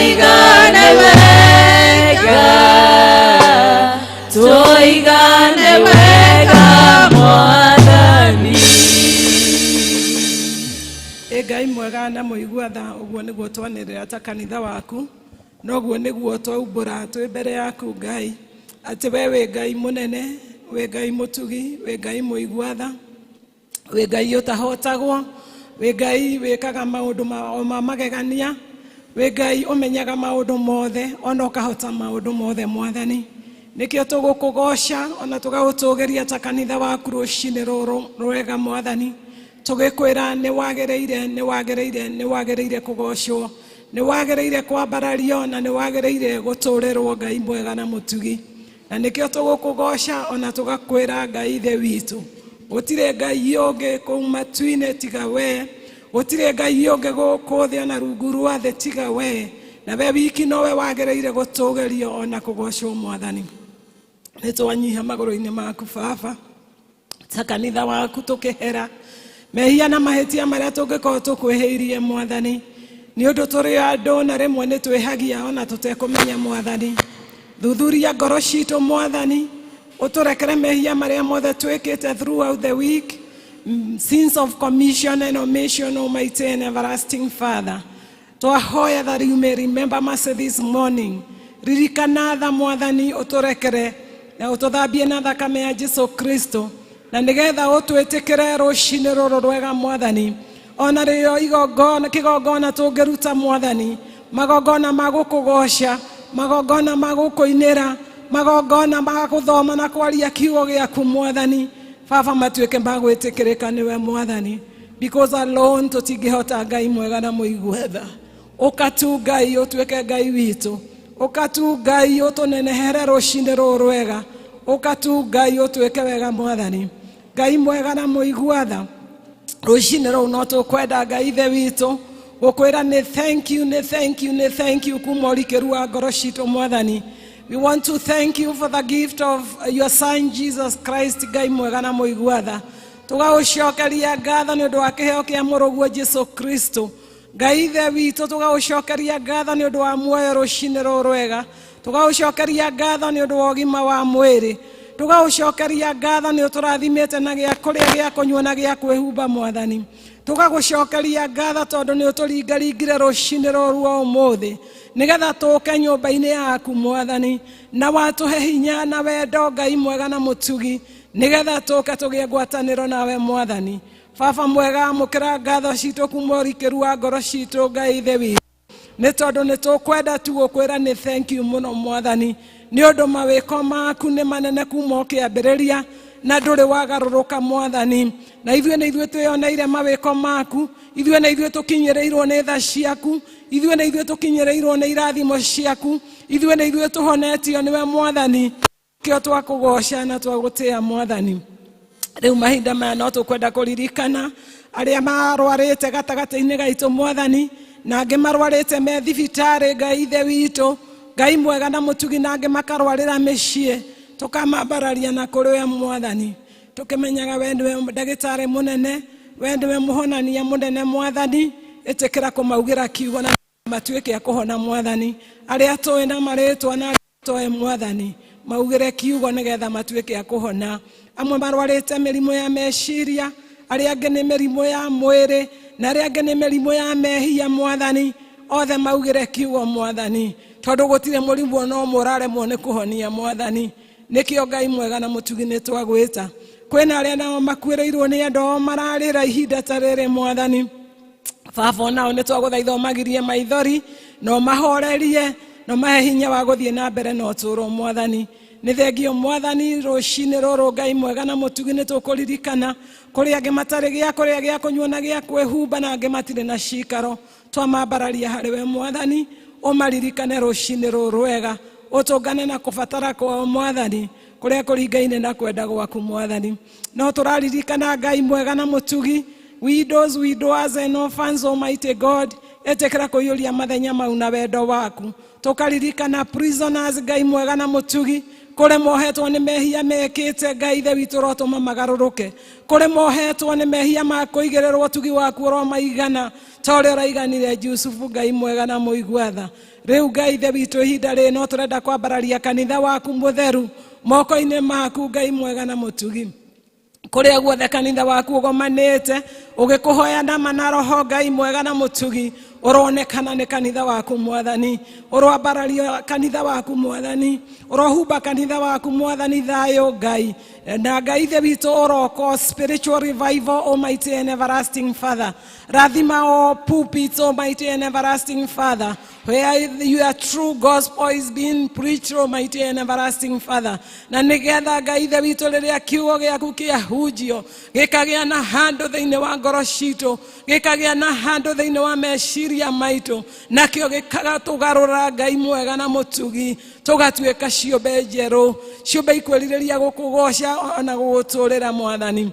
Toigane wega, toigane wega mwathani. Ngai mwega na muigua tha uguo niguo twanirira ta kanitha waku noguo niguo twaumbura twi mbere yaku Ngai ati we wi Ngai munene, wi Ngai mutugi, wi Ngai muigua tha, wi Ngai utahotagwo, wi Ngai wikaga maundu ma magegania, wi Ngai umenyaga maundu mothe ona ukahota maundu mothe mwathani. Nikio tugukugoca ona tugagutugeria ta kanitha waku rucini ruru rwega mwathani. Tugikwira ni wagereire kugocwo, ni wagereire kwambarario na ni wagereire guturirwo Ngai mwega na mutugi. Na nikio tugukugoca ona tugakwira Ngai the witu gutire Ngai ungi kuma twine tiga we, gutire Ngai ungi gukuthi ona rungu rwa the tiga we, na we wiki nowe wagereire gutugerio ona kugocwo mwathani. Nitwanyiha maguru-ini maku Baba ta kanitha waku tukihera mehia na mahetia maria tungiko tukwihiirie mwathani ni undu turi andu na rimwe ni twihagia ona tutekumenya mwathani. Thuthuria ngoro citu mwathani, uturekere mehia maria mothe twikite throughout the week, sins of commission and omission, Almighty and everlasting Father. Twahoya that you may remember us this morning. Ririkana tha mwathani uturekere na ututhambie na thakame ya Jesu Kristo, na nigetha utwitikire rucini ruru rwega mwathani ona rio kigongona tungiruta mwathani, magongona magukugoca, magongona magukuinira, magongona maguthoma na kwaria kiugo giaku mwathani. Baba matuike magwitikirika niwe mwathani, because alone tutingihota Ngai mwega na muigua tha. Ukatu Ngai utuike Ngai witu, ukatu Ngai utunenehere rucini ruru rwega, ukatu Ngai utuike wega mwathani. Ngai mwega na muigua tha rucini ruru no tukwenda Ngai the witu gukwira ni thank you kuma urikiru wa ngoro citu mwathani. We want to thank you for the gift of your son Jesus Christ. Ngai mwega na muigua tha tugagucokeria ngatho ni undu wa kiheo kia muruguo Jesu Kristo. Ngai the witu tugagucokeria ngatho ni undu wa muoyo rucini ruru rwega, tugagucokeria ngatho ni undu wa ugima wa mwiri, tugagucokeria ngatho ni uturathimite na gia kuria gia kunywa na gia kwihumba mwathani. Tugagucokeria ngatho tondu ni uturingaringire rucini ruru wa umuthi nigetha tuke nyumba-ini yaku mwathani, na watuhe hinya na wendo Ngai mwega na mutugi nigetha tuke tugie ngwataniro nawe mwathani. Baba mwega mukira ngatho citu kuma urikiru wa ngoro citu Ngai the witu ni tondu ni tukwenda tu gukwira ni thank you muno mwathani ni undu mawiko maku ni manene kuma ukiambiriria na nduri wagaruruka mwathani. Na ithuĩ twĩoneire mawĩko maku, ithuĩ na ithuĩ tũkinyiĩrĩirwo nĩ tha ciaku, ithuĩ na ithuĩ tũkinyiĩrĩirwo nĩ irathimo ciaku, ithuĩ na ithuĩ tũhonetio nĩwe mwathani, kĩo twakũgoca na twagũtĩĩa mwathani. Rĩu mahinda maya no tũkwenda kũririkana arĩa marwarĩte gatagatĩ-inĩ gaitũ mwathani, na angĩ marwarĩte me thibitarĩ Ngai ithe witũ, Ngai mwega na mũtugi, na angĩ makarwarĩra mĩciĩ, tukamambararia na kũrĩ we mwathani. Tukimenyaga we ndiwe ndagĩtarĩ munene, we ndiwe muhonania munene mwathani, ĩtĩkĩra kũmaugira kiugo na matuĩke kuhona mwathani. Arĩa tũĩ na marĩtwa na tũĩ mwathani maugire kiugo nigetha matuĩke kuhona. Amwe marwarĩte mĩrimũ ya meciria, arĩa angĩ nĩ mĩrimũ ya mwĩrĩ, na arĩa angĩ nĩ mĩrimũ ya mehia mwathani, othe maugire kiugo mwathani, tondu gũtirĩ mũrimũ no mũraremwo nĩ kuhonia mwathani. Nikio Ngai mwega na mutugi nĩ twagwĩta. Kwĩna arĩa nao makuĩrĩirwo nĩ andũ mararĩra ihinda ta rĩrĩ mwathani. Baba onao nĩ twagũthaitha ũmagirie maithori no mahorerie no mahe hinya wa gũthiĩ na mbere na ũtũũro mwathani. Nĩ thengio mwathani rũcinĩ rũrũ Ngai mwega na mũtugi nĩ tũkũririkana kũrĩ angĩ matarĩ gĩa kũrĩa gĩa kũnyua na gĩa kwĩhumba, na angĩ matirĩ na cikaro. Twamambararia harĩ we mwathani, ũmaririkane rũcinĩ rũrũ rwega, ũtũngane na kũbatara kwao mwathani kuria kuringaine na kwenda gwaku mwathani. No turaririkana Ngai mwega na mutugi, widows, widowers and orphans, Almighty God, etekera kuyuria mathenya mau na wendo waku. Tukaririkana prisoners Ngai mwega na mutugi, kore mohetwo ni mehia mekite Ngai ithe witũ rotũma magarũrũke, kore mohetwo ni mehia makuigererwo tugi waku ro maigana tore raiganire Jusufu Ngai mwega na muigwatha. Riu Ngai ithe witũ ihinda rĩno tũrenda kwambararia kanitha waku mutheru moko-inĩ maku Ngai mwega na mutugi, kuria guothe kanitha waku ugomanite ugikuhoya na manaroho Ngai mwega na mutugi, uronekana ni kanitha waku mwathani, urwambararia kanitha waku mwathani, urohumba kanitha waku mwathani thayo Ngai, na Ngai ithe witũ uroko spiritual revival, Almighty and everlasting Father. Rathima o pulpits, Almighty and everlasting Father, where your true gospel is being preached, Almighty and everlasting Father. Na nigetha Ngai ithe witũ rĩrĩa kiugo gĩaku kĩahunjio gĩkagĩa na handũ thĩinĩ wa ngoro citũ, gĩkagĩa na handũ thĩinĩ wa meciria maitũ, nakĩo gĩkagatũgarũra Ngai mwega na mũtugi, tũgatuĩka ciũmbe njerũ, ciũmbe ikwĩrirĩria gũkũgoca ona gũgũtũũrĩra mwathani.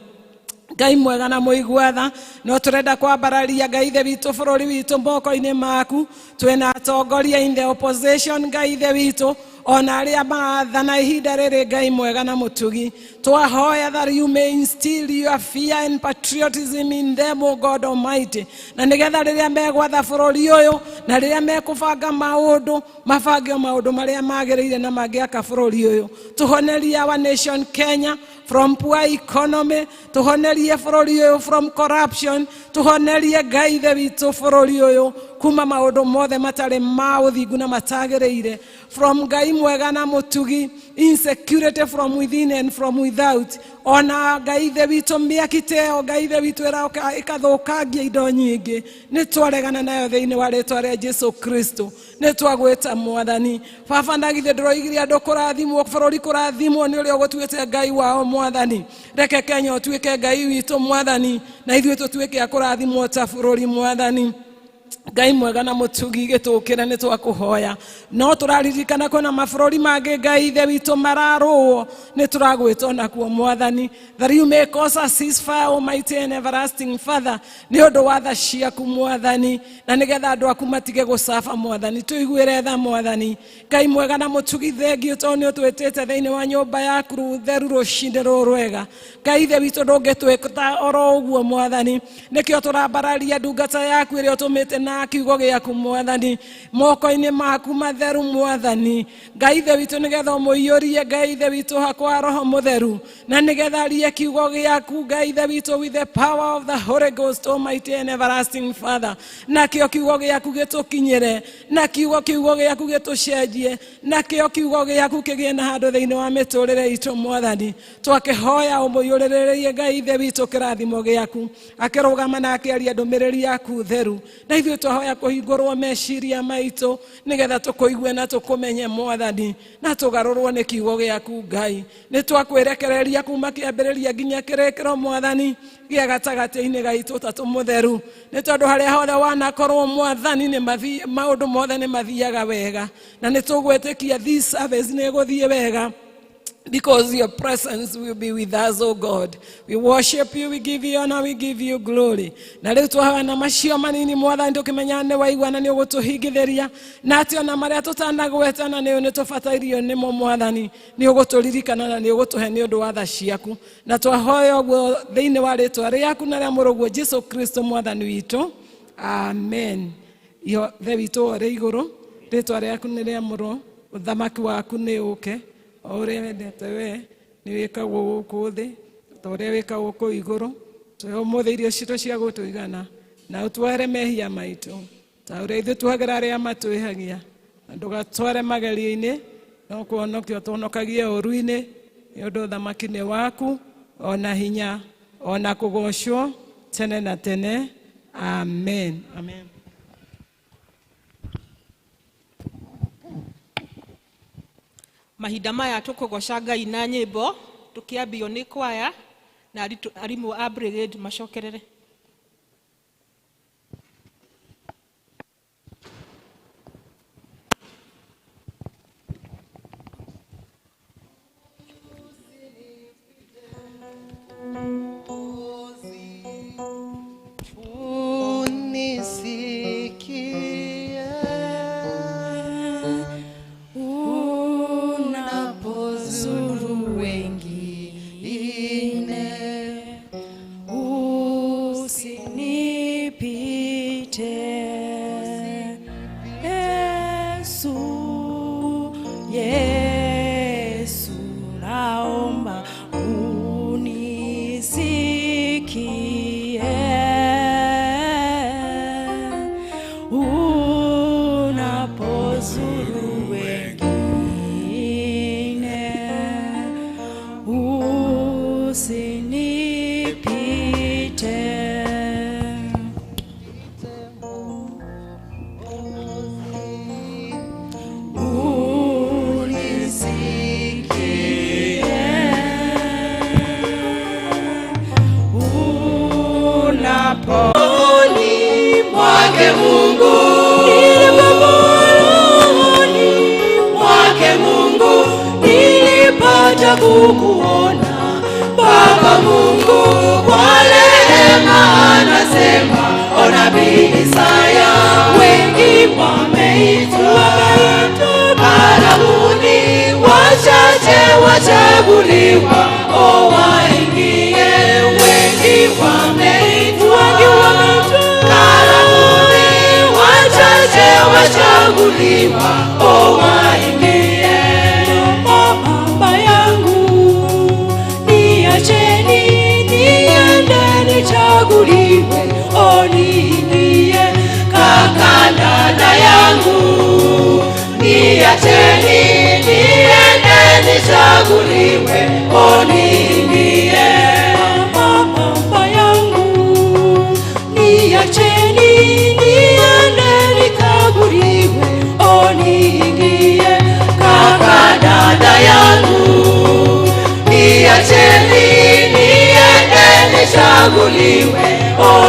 Ngai mwega na muigwatha, no turenda kwambararia Ngai ithe witũ bũrũri witũ moko-inĩ maku, twĩna atongoria in the opposition Ngai ithe witũ, ona arĩa marathana ihinda rĩrĩ Ngai mwega na mutugi, twahoya that you may instill your fear and patriotism in them, O God Almighty, na nigetha rĩrĩa megwatha bũrũri ũyũ na rĩrĩa mekũbanga maũndũ mabange maũndũ marĩa magĩrĩire na mangĩaka bũrũri ũyũ. Tuhonerie our nation Kenya from poor economy, tuhonerie bũrũri ũyũ from corruption, tuhonerie Ngai ithe witũ bũrũri ũyũ kuma maũndũ mothe matarĩ ma ũthingu na matagĩrĩire, from Ngai mwega na mutugi, insecurity from within and from without. Ona Ngai ithe witũ mĩakiteo Ngai ithe witũ ĩroka ĩkathũkangia indo nyingĩ, nĩ twaregana nayo thĩinĩ wa rĩtwa rĩa Jesu Kristo, nĩ twagwĩta mwathani. Baba na githĩ ndũroigire andũ kũrathimwo bũrũri kũrathimwo nĩ ũrĩa ũgũtuĩte Ngai wao mwathani, reke Kenya ũtuĩke Ngai witũ mwathani, na ithuĩ tũtuĩke a kũrathimwo ta bũrũri mwathani. Ngai mwega na mutugi gĩtũkĩre nĩ twakũhoya, no tũraririkana kwĩna mabũrũri mangĩ Ngai ithe witũ mararũo, nĩ tũragwĩta nakuo mwathani, that you may cause a ceasefire, Almighty and everlasting Father, nĩ ũndũ wa tha ciaku mwathani, na nĩgetha andũ aku matige gũcaba mwathani, tũiguĩre tha mwathani. Ngai mwega na mutugi thengiũ tondũ nĩ ũtwĩtĩte thĩinĩ wa nyũmba yaku theru rũcinĩ rũrũ rwega. Ngai ithe witũ ndũngĩtwĩka oro ũguo mwathani, nĩkĩo tũrambararia ndungata yaku ĩrĩa ũtũmĩte na kiugo gĩaku mwathani moko-inĩ maku matheru mwathani. Ngai ithe witũ nĩgetha ũmũiyũrie Ngai ithe witũ hakwa roho mũtheru, na nĩgetha arie kiugo gĩaku Ngai ithe witũ with the power of the Holy Ghost, Almighty and everlasting Father. Nakĩo kiugo gĩaku gĩtũkinyĩre, na kiugo gĩaku gĩtũcenjie, nakĩo kiugo gĩaku kĩgĩe na handũ thĩinĩ wa mĩtũrĩre itũ mwathani. Twakĩhoya ũmũiyũrĩrĩrie Ngai ithe witũ kĩrathimo gĩaku, akĩrũgama na akĩaria ndũmĩrĩri yaku theru, na ithuĩ twahoya kũhingũrwo meciria maitũ nĩgetha tũkũigue na tũkũmenye mwathani, na tũgarũrwo nĩ kiugo gĩaku Ngai. Nĩ twakwĩrekereria kuma kĩambĩrĩria nginya kĩrĩkĩro mwathani gĩa gatagatĩ-inĩ gaitũ ta tũmũtheru, nĩ tondũ harĩa hothe wanakorwo mwathani maũndũ mothe nĩ mathiaga wega, na nĩ tũgwĩtĩkia this service nĩ ĩgũthiĩ wega, because your presence will be with us, O God. We worship you, we give you honor, we give you glory. Na leo tuhawana macio manini mwathani tukimenya nĩ waigua na nĩ ũgũtũhingithĩria, na atĩ ona marĩa tũtanagweta na nĩ tũbatairio nĩmo mwathani nĩ ũgũtũririkana na nĩ ũgũtũhe nĩ ũndũ wa tha ciaku, na twahoya ũguo thĩinĩ wa rĩtwa rĩaku na rĩa mũrũguo Jesu Kristo mwathani witũ, amen. Ithe witũ ũrĩ igũrũ, rĩtwa rĩaku nĩ rĩamũrwo, ũthamaki waku nĩ ũke, o ũrĩa wendete we nĩ wĩkagwo gũkũ thĩ ta ũrĩa wĩkagwo kũu igũrũ. Tũhe ũmũthĩ irio citũ cia gũtũigana, na ũtware mehia maitũ ta ũrĩa ithuĩ tuhagĩra arĩa matwĩhagia, na ndũgatware magerio-inĩ, no kũhonokio tũhonokagie ũũru-inĩ, nĩ ũndũ ũthamaki nĩ waku, ona hinya, ona kũgocwo tene na tene. Amen. Amen. Mahinda maya tũkũgoca Ngai na nyĩmbo tũkĩambio nĩ kwaya na arimũ a brigade macokerere. Unapozungumza Yesu naomba unisikie, unapozuru wengine usinipite. Mwake Mungu, mwake Mungu, nilipata kukuona Baba Mungu, kwa rehema anasema, ona Nabii Isaya, wengi wameitwa, karibuni wachache wachaguliwa, waingie, wengi wameitwa, wachaguliwa, waingie. Baba yangu, niacheni niende nichaguliwe, niingie. Kaka dada yangu, niacheni niende nichaguliwe, niingie. Baba yangu, niacheni niingie. Kaka dada yangu, niacheni niende nichaguliwe,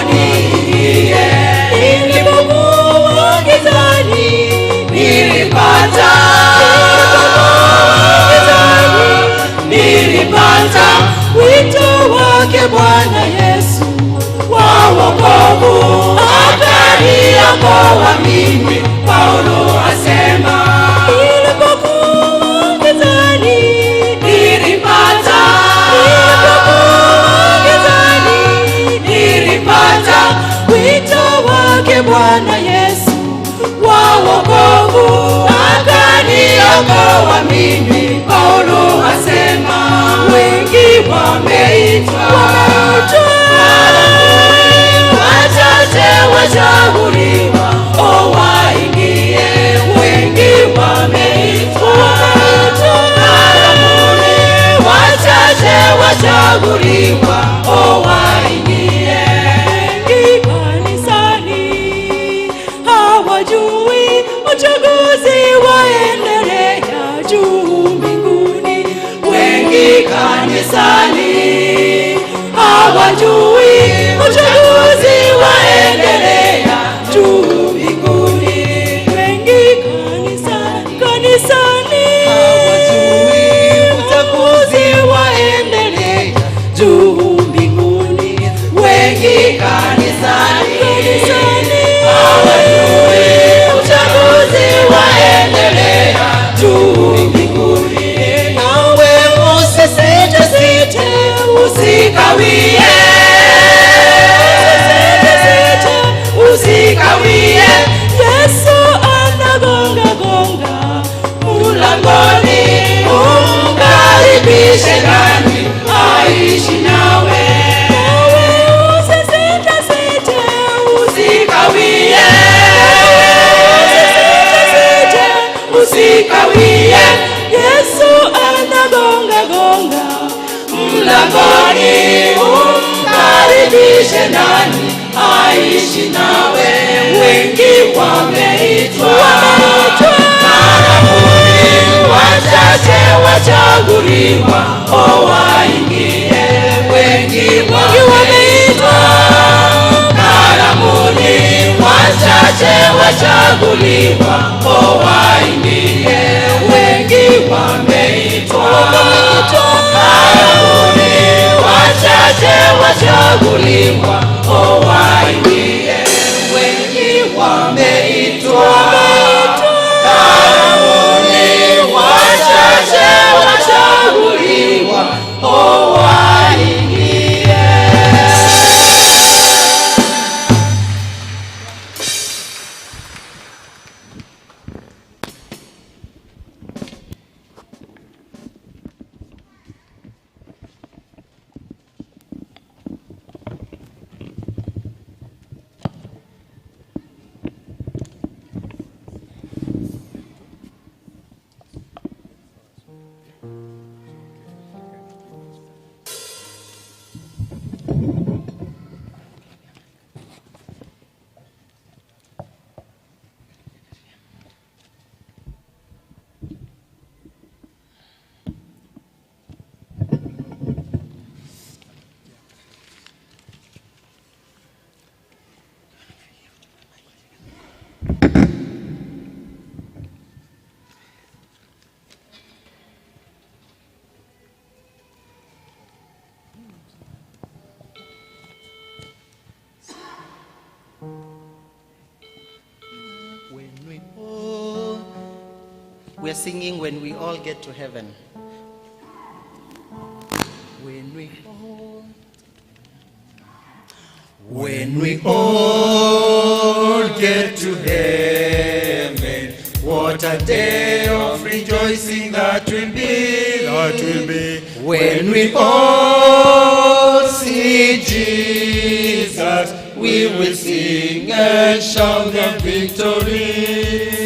niingie. Nilipokuwa gizani nilipata wito wake Bwana Yesu wa wokovu, akaniokoa mimi. Paulo asema, nilipokuwa gizani nilipata wito wake Bwana Yesu wa wokovu, akaniokoa mimi. Paulo asema, wengi wameitwa, wachache wachaguliwa, waingie. Wengi wameitwa, karibuni wachache wachaguliwa, waingie. Wengi kanisani hawajui uchaguzi waendelea juu mbinguni. Wengi kanisani hawajui uchaguzi waendelea juu mbinguni. Wengi kanisani hawajui uchaguzi waendelea juu mbinguni. Wengi kanisani hawajui uchaguzi waendelea juu mbinguni. Nawe usisite, usikawie, usikawie. Yesu anagonga mulangoni, umkaribishe ndani, aishi nawe. Nawe usisite, usikawie, usikawie. Yesu anagonga mlangoni, umkaribishe ndani, aishi nawe. Wengi wameitwa, karibuni wachache wachaguliwa, waingie. Wengi wameitwa, karibuni wachache wachaguliwa, waingie. Wengi wameitwa, karibuni wachache wachaguliwa, waingie. Wengi wameitwa, karibuni wachache wachaguliwa, waingie. We are singing When We All Get to Heaven. When we all get to heaven, what a day of rejoicing that will be. When we all see Jesus, we will sing and shout the victory.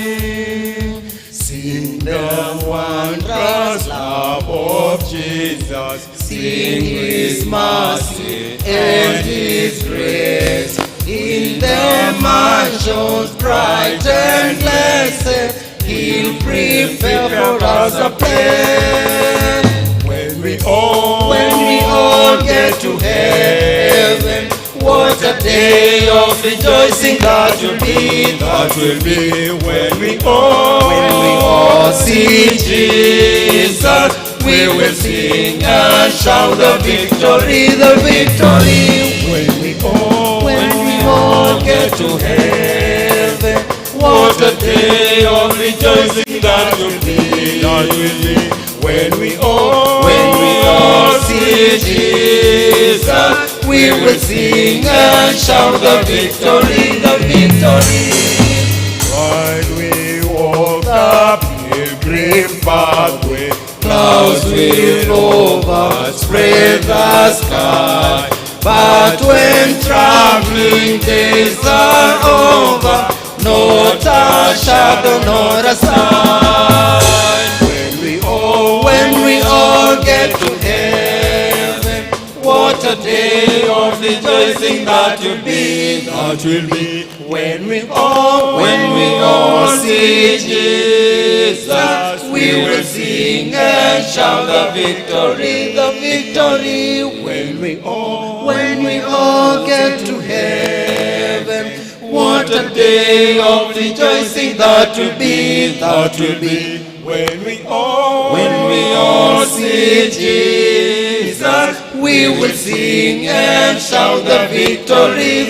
Sing the wondrous love of Jesus, sing His mercy and His grace. In the mansions bright and blessed, He'll prepare for us a place. When we all get to heaven, what a day of rejoicing that will be. When we all see Jesus, we will sing and shout the victory. When we all get to heaven, what a day of rejoicing that will be. When we all see Jesus, we will sing and shout the victory. While we walk the pilgrim pathway, clouds will overspread the sky. But when traveling days are over, not a shadow nor a sign. When we all get to heaven, what a day of rejoicing that will be. When we all see Jesus, we will sing and shout the victory. When we all get to heaven, what a day of rejoicing that will be. When we all see Jesus, we will sing and shout the victory.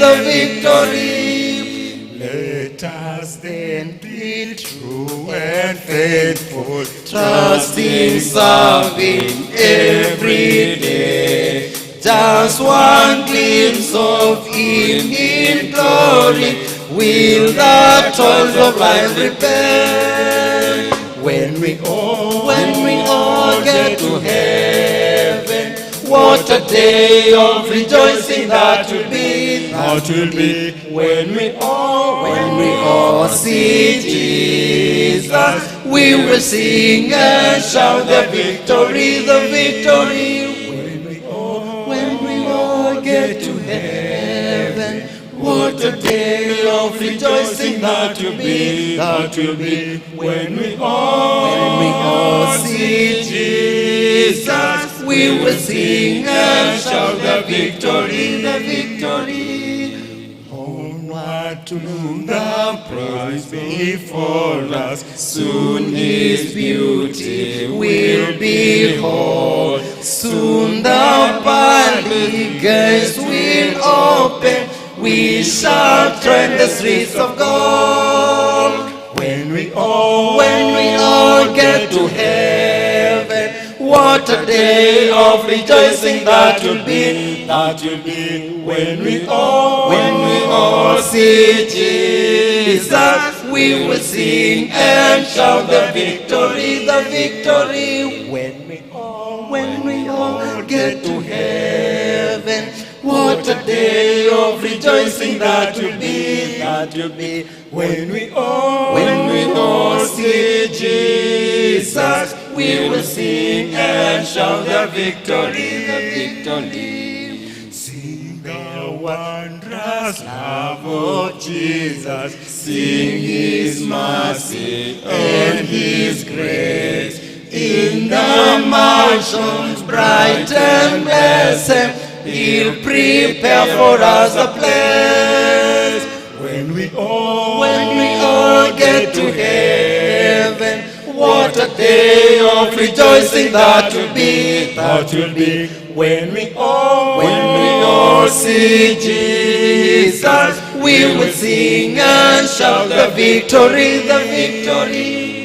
Let us then be true and faithful, trusting, serving every day. Just one glimpse of Him in glory will the toils of life repair. When we all get to heaven, what a day of rejoicing that will be. When we all see Jesus, we will sing and shout the victory. When we all get to heaven, what a day of rejoicing that will be. When we all see Jesus, we will sing and shout the victory. Onward to the prize before us, soon His beauty will behold. Soon the pearly gates will open, we shall tread the streets of gold. When we all get to heaven, what a day of rejoicing that will be. When we all see Jesus, we will sing and shout the victory. When we all get to heaven, what a day of rejoicing that will be. When we all see Jesus, we will sing and shout the victory. Sing the wondrous love of Jesus, sing His mercy and His grace. In the mansions bright and blessed, He'll prepare for us a place. When we all get to heaven, what a day of rejoicing that will be. When we all see Jesus, we will sing and shout the victory.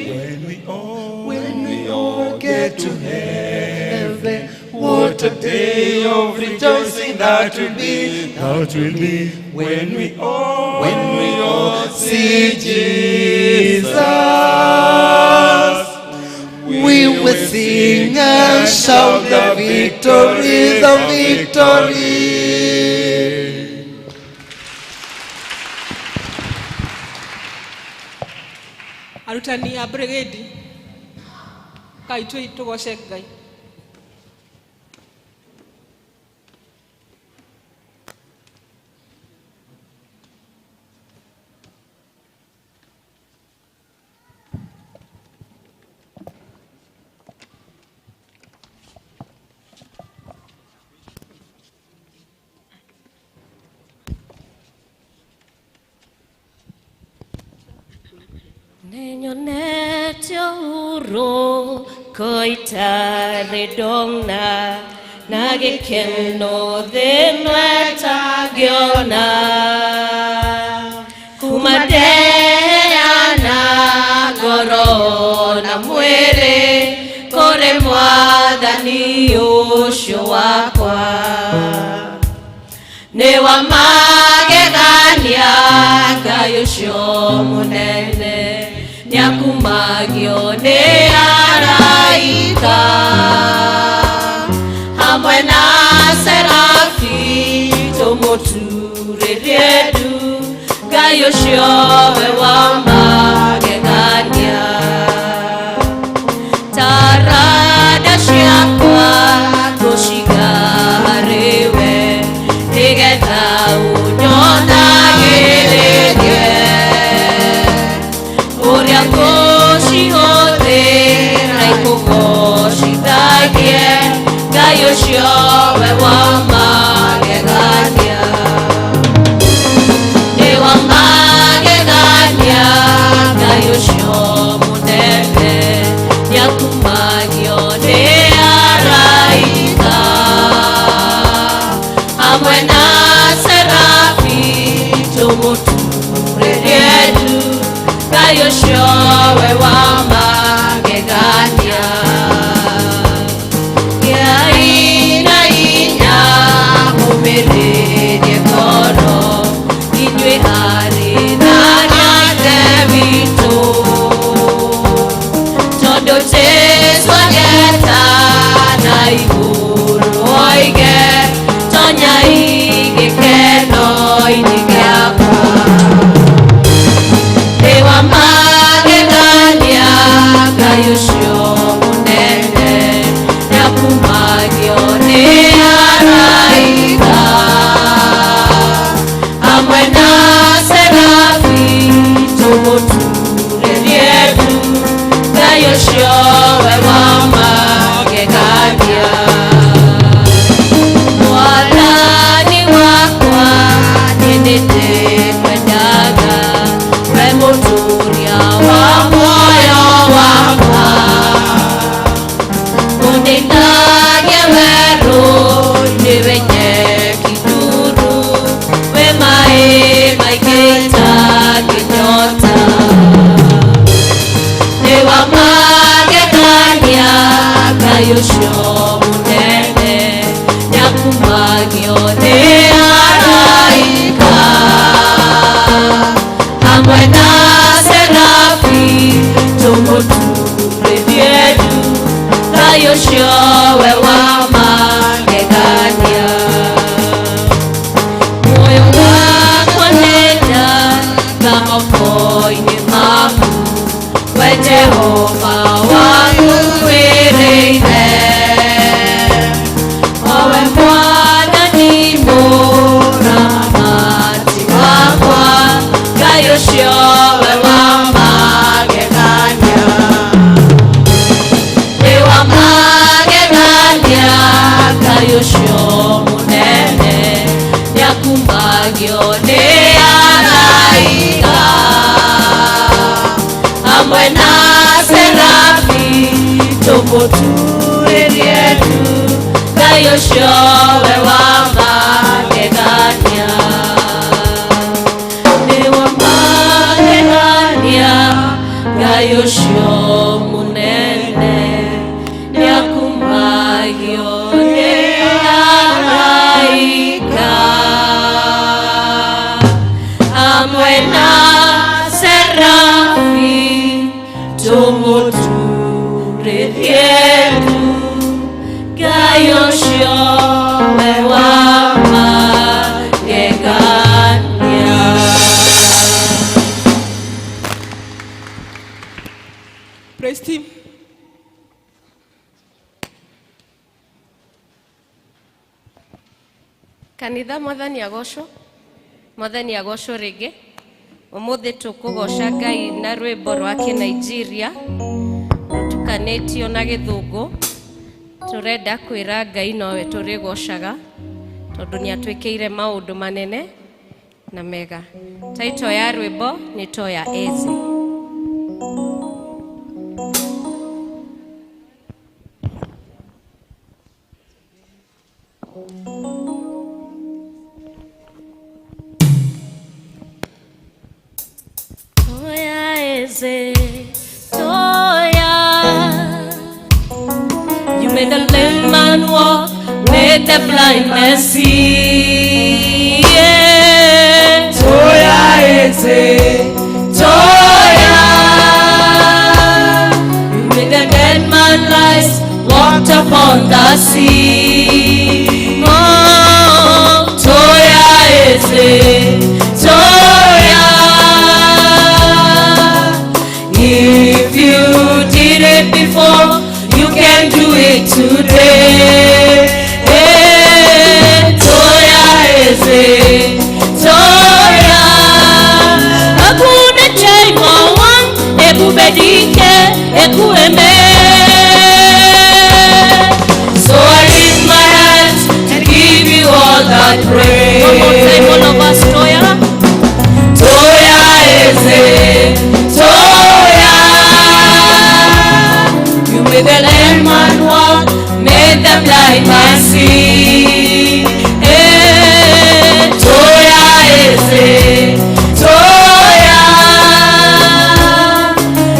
When we all get to heaven. What a day of rejoicing that will be when we all see Jesus. We will sing and shout the victory, the victory. Arutani a brigade kai tugoce Ngai. Nenyonete uro koita redongna nagekeno denweta giona kumadeana gorona mwere kore mwathani ucio wakwa ne wa magegania Ngai ucio munene nyakumagio ne araika hamwe na serafi tumuturerie du Ngai ucio we wa magegania tarada ciakwa gũcigarewe nĩgetha ũnyonagĩrĩrie ũrĩa ngũcihũthĩra ikũgocithagie Ngai ũcio we wa magegania nĩ wa magegania Ngai ũcio mũnene nĩakumagio nĩ araika hamwe na serafi tũmũturĩrie du Ngai ũcio we wa magegania Ngai na hinya mũmĩrĩrie ngoro inyuĩ harĩ na Ngai witũ tondũ Jesũ agĩeta na igũrũ oige tonya gĩkeno-inĩ gĩakwa nĩ wa magegania Ngai ũcio mũnene nĩakumagio nĩ araika hamwe na serafi tũmũturĩrie du Ngai ũcio we wa magegania Mwathani wakwa nĩndĩkwendaga we mũtũũria wa muoyo wakwa ũndeithagie werũ-inĩ wenye kĩnduru we maĩ maingĩ itangĩnyota nĩ wa magegania Ngai ũcio mũnene nĩakumagio nĩ araika hamwe na serafi tũmũturĩrie du Ngai ũcio we wa magegania muoyo wakwa nĩndaga moko-inĩ maku we Jehova wangũĩrĩire owe Mwathani mũramati wakwa Ngai ũcio we wa magegania nĩ wa magegania Ngai ũcio mũnene nĩakumagio nĩ araika hamwe na serafi tũmũturĩrie du Ngai ũcio we wa magegania nĩ wa magegania Ngai ũcio mũnene Praise team. Kanitha mwathani agocwo ringi. Umuthi tukugoca Ngai na rwimbo rwa Kinigeria tukanitio na Githungu. Turenda kwira Ngai nowe turigocaga tondu ni atwikiire maundu manene na mega. Title ya rwimbo ni Toya Eze. Toya, you made the lame man walk, made the blind man see. Yeah. Toya is it, Toya, you made the dead man rise, walked upon the sea. Oh, Toya is it, Toya. If you did it before, you can do it today. Hey, Toya is it, Toya. Akuna chaima wan, ekubedike, ekueme. So I lift my hands to give you all that praise. One more time, all of us, Toya. Toya is it, Toya. You made the lame man walk, made the blind man see. Hey, Toya is it, Toya.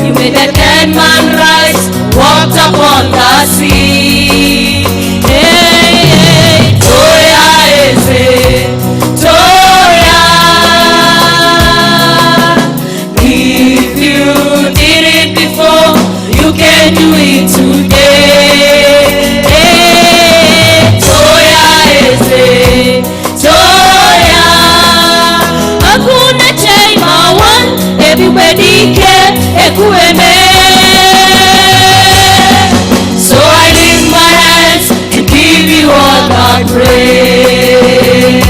You made the dead man rise, walked upon the sea. Hey, Toya is it, Toya. If you did it before, you can do it today. Hey, Toya is it, Toya. Hakuna chaima wan, everybody can ekueme. So I lift my hands and give you all that praise.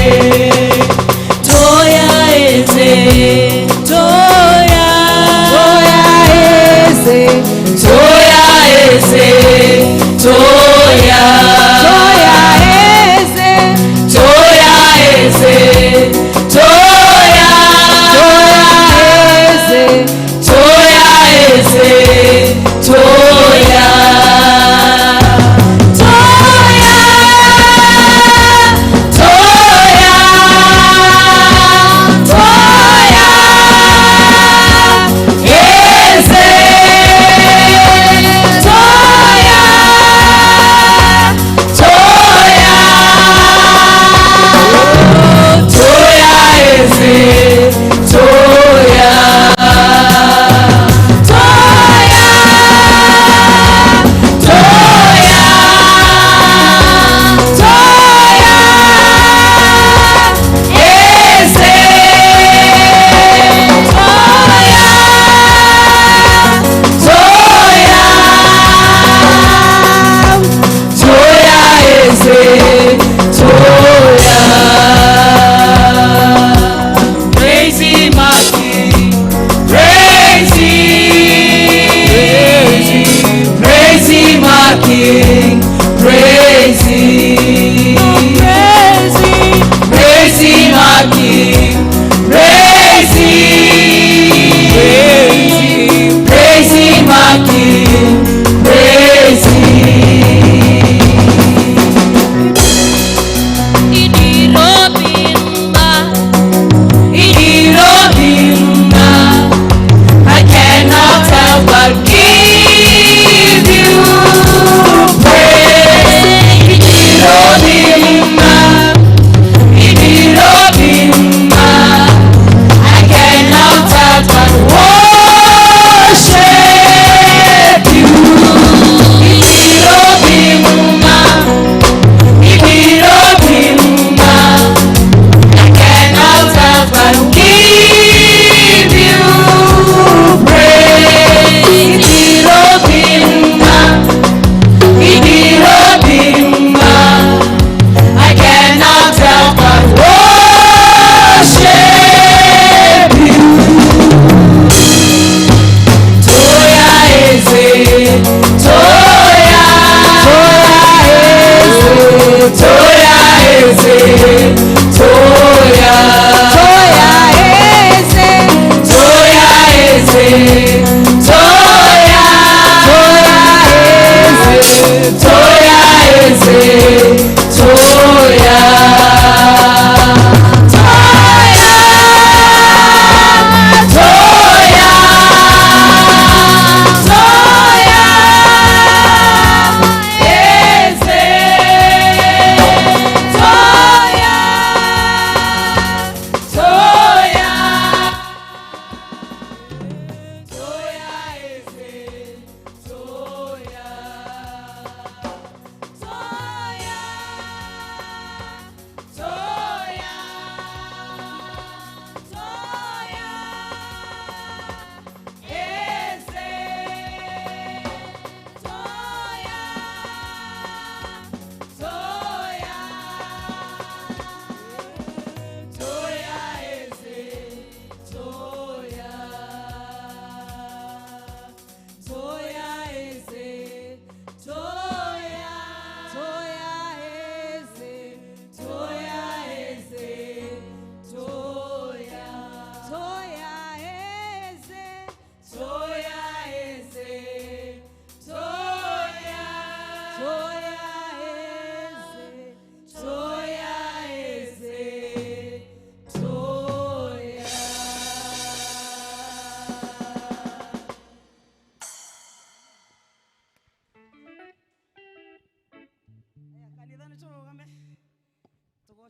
Toya is it, Toya. Toya is it, Toya is it, Toya. Toya is it, Toya is it, Toya. Toya is it, Toya. Toya, Toya, Toya is it, Toya, Toya, Toya is it, Toya. I cannot help but give you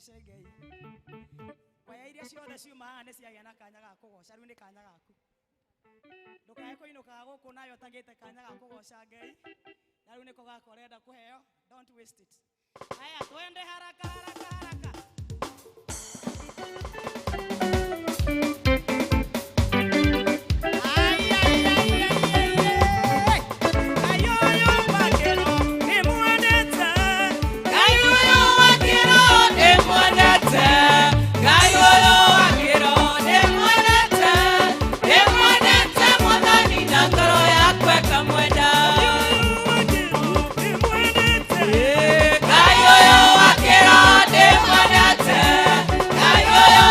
tugoce Ngai kwaya iria ciothe ciuma haha nĩ ciagĩa na kanya ga kũgoca rĩu nĩ kanya gaku ndũkae kũinũkaga gũkũ nayo ũtagĩte kanya ga kũgoca Ngai na rĩu nĩko gaka ũrenda kũheo don't waste it haya twende haraka haraka haraka Gayo yo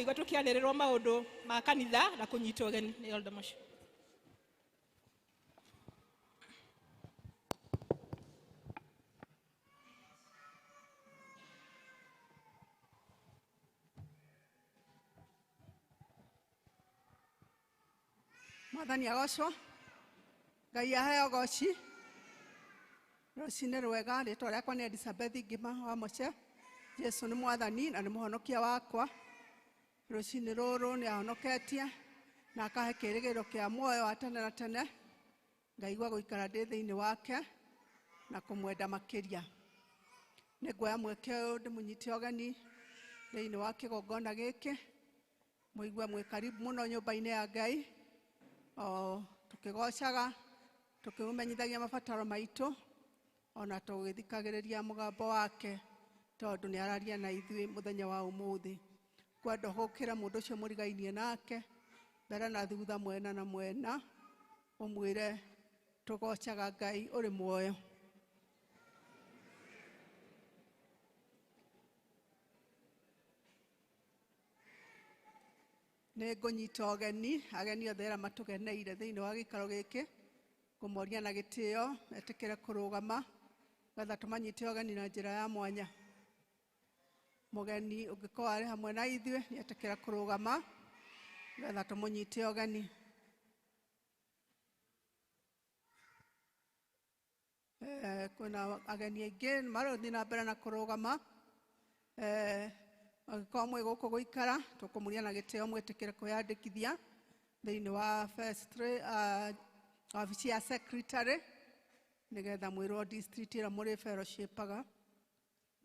tũrakeigua tũkĩarĩrĩrwo maũndũ ma kanitha na kũnyitwo ũgeni nĩ Elder Moshi. Mwathani agocwo, Ngai aheo goci. Rũcinĩ rwega, rĩtwa rĩakwa nĩ Elizabeth Ngima wa Moche. Jesu nĩ mwathani na nĩ mũhonokia wakwa. Rũcinĩ rũrũ nĩ ahonoketie na akahe kĩĩrĩgĩrĩro kĩa muoyo wa tene na tene. Ngaigua gũikara ndĩ thĩinĩ wake na kũmwenda makĩria. Nĩ nguoya mweke ũyũ ndĩmũnyite ũgeni thĩinĩ wa kĩgongona gĩkĩ. Mũigue mwĩ karibu mũno nyũmba-inĩ ya Ngai. Tukĩgocaga, tukĩmumenyithagia mabataro maitũ, ona tũgĩthikagĩrĩria mũgambo wake tondũ nĩ araria na ithuĩ mũthenya wa ũmũthĩ. Kwenda gũkĩra mũndũ ũcio mũrigainie nake, mbere na thutha, mwena na mwena, ũmwĩre tũgocaga Ngai ũrĩ muoyo. Nĩ ngũnyita ũgeni, ageni othe arĩa matũgeneire thĩinĩ wa gĩikaro gĩkĩ, ngũmoria na gĩtĩo etĩkĩre kũrũgama, getha tũmanyite ũgeni na njĩra ya mwanya. Mũgeni ũngĩkorwo arĩ hamwe na ithuĩ nĩ etĩkĩre kũrũgama, getha tũmũnyite ũgeni. Kwĩna ageni aingĩ marothiĩ na mbere na kũrũgama. Angĩkorwo mwĩ gũkũ gũikara, tũkũmũria na gĩtĩo mwĩtĩkĩre kwĩyandĩkithia thĩinĩ wa wabici ya secretary, nĩgetha mwĩrwo district ĩrĩa mũrĩ fellowshipaga.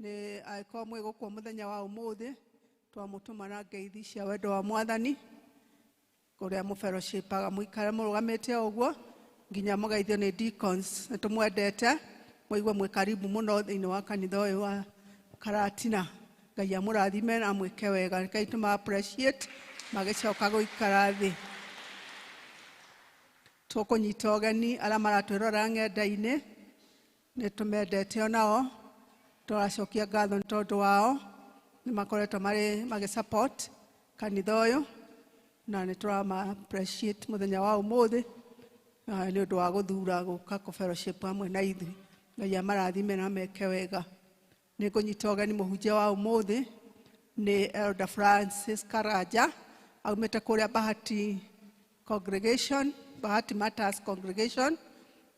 Angĩkorwo mwĩ gũkũ mũthenya wa ũmũthĩ, twamũtũma na ngeithi cia wendo wa Mwathani kũrĩa mũfellowshipaga. Mũikare mũrũgamĩte ũguo nginya mũgeithio nĩ deacons. Nĩtũmwendete, mũigue mwĩ karibu mũno thĩinĩ wa kanitha ũyũ wa Karatina. Ngai amũrathime na mwĩke wega. Ngai tũma appreciate magĩcoka gũikara thĩ. Tũkũnyita ũgeni arĩa maratwĩrora ng'enda-inĩ, nĩtũmendete onao, tũracokia ngatho nĩ tondũ wao, nĩ makoretwo magĩsupport kanitha ũyũ, na nĩtũrama appreciate mũthenya wa ũmũthĩ nĩ ũndũ wa gũthura gũka kũ-fellowship hamwe na ithuĩ. Ngai amarathime na meke wega. Nĩ ngũnyita ũgeni mũhunjia wa ũmũthĩ nĩ Elder Francis Karaja, aumĩte kũrĩa Bahati Congregation, Bahati Matters Congregation,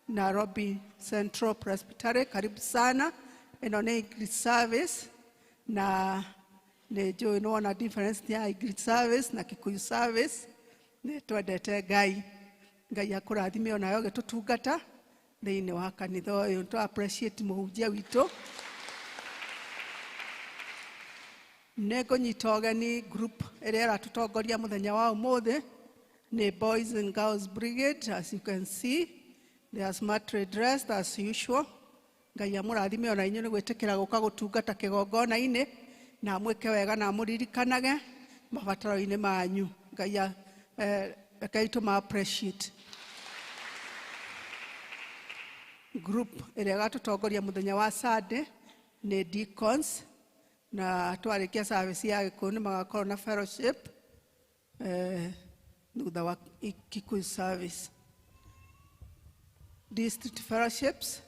Nairobi Central Presbytery. Karibu sana. Ĩno nĩ English service, na nĩ njũĩ nĩwona difference ya English service na Kikuyu service. Nĩ twendete Ngai. Ngai akũrathime onayo gĩtũtungata thĩinĩ wa kanitha ũyũ. Nĩ appreciate mũhunjia witũ. Nĩ ngũnyita ũgeni group ĩrĩa ĩratũtongoria mũthenya wa ũmũthĩ nĩ Boys and Girls Brigade. As you can see, they are smartly dressed as usual. Ngai amũrathime ona inyuĩ nĩ gwĩtĩkĩra gũka gũtungata kĩgongona-inĩ, na mwĩke wega na mũririkanage mabataro-inĩ manyu. Ngai tũma appreciate. Group ĩrĩa ĩgatũtongoria mũthenya wa Sunday nĩ deacons, na twarĩkia service ya Gĩkũyũ nĩ magakorwo na fellowship thutha wa Kikuyu service. District fellowships,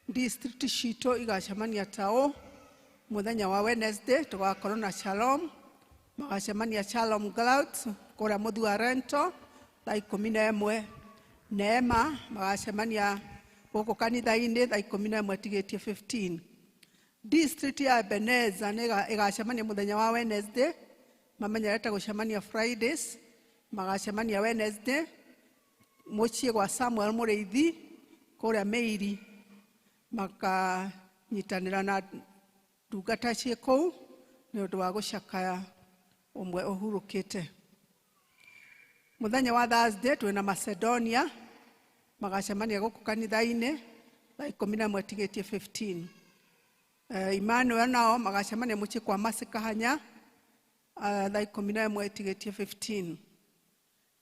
district citũ igacemania tao mũthenya wa Wednesday, tũgakorwo na Shalom, magacemania Shalom Clouds kũrĩa Mũthua Rento thaa 11. Neema magacemania gũkũ kanitha-inĩ thaa 11 tigĩtie 15. District ya Ebeneza igacemania mũthenya wa Wednesday, mamenyerete gũcemania Fridays, magacemania Wednesday mũciĩ gwa Samuel Mũrĩithi kũrĩa Meiri, makanyitanĩra na ndungata ciĩ kũu nĩ ũndũ wa gũcakaya ũmwe ũhurũkĩte. Mũthenya wa Thursday twĩna Macedonia, magacemania gũkũ kanitha-inĩ thaa 11 tigĩtie 15. Emmanuel nao magacemania mũciĩ kwa Masikahanya thaa 11 tigĩtie 15.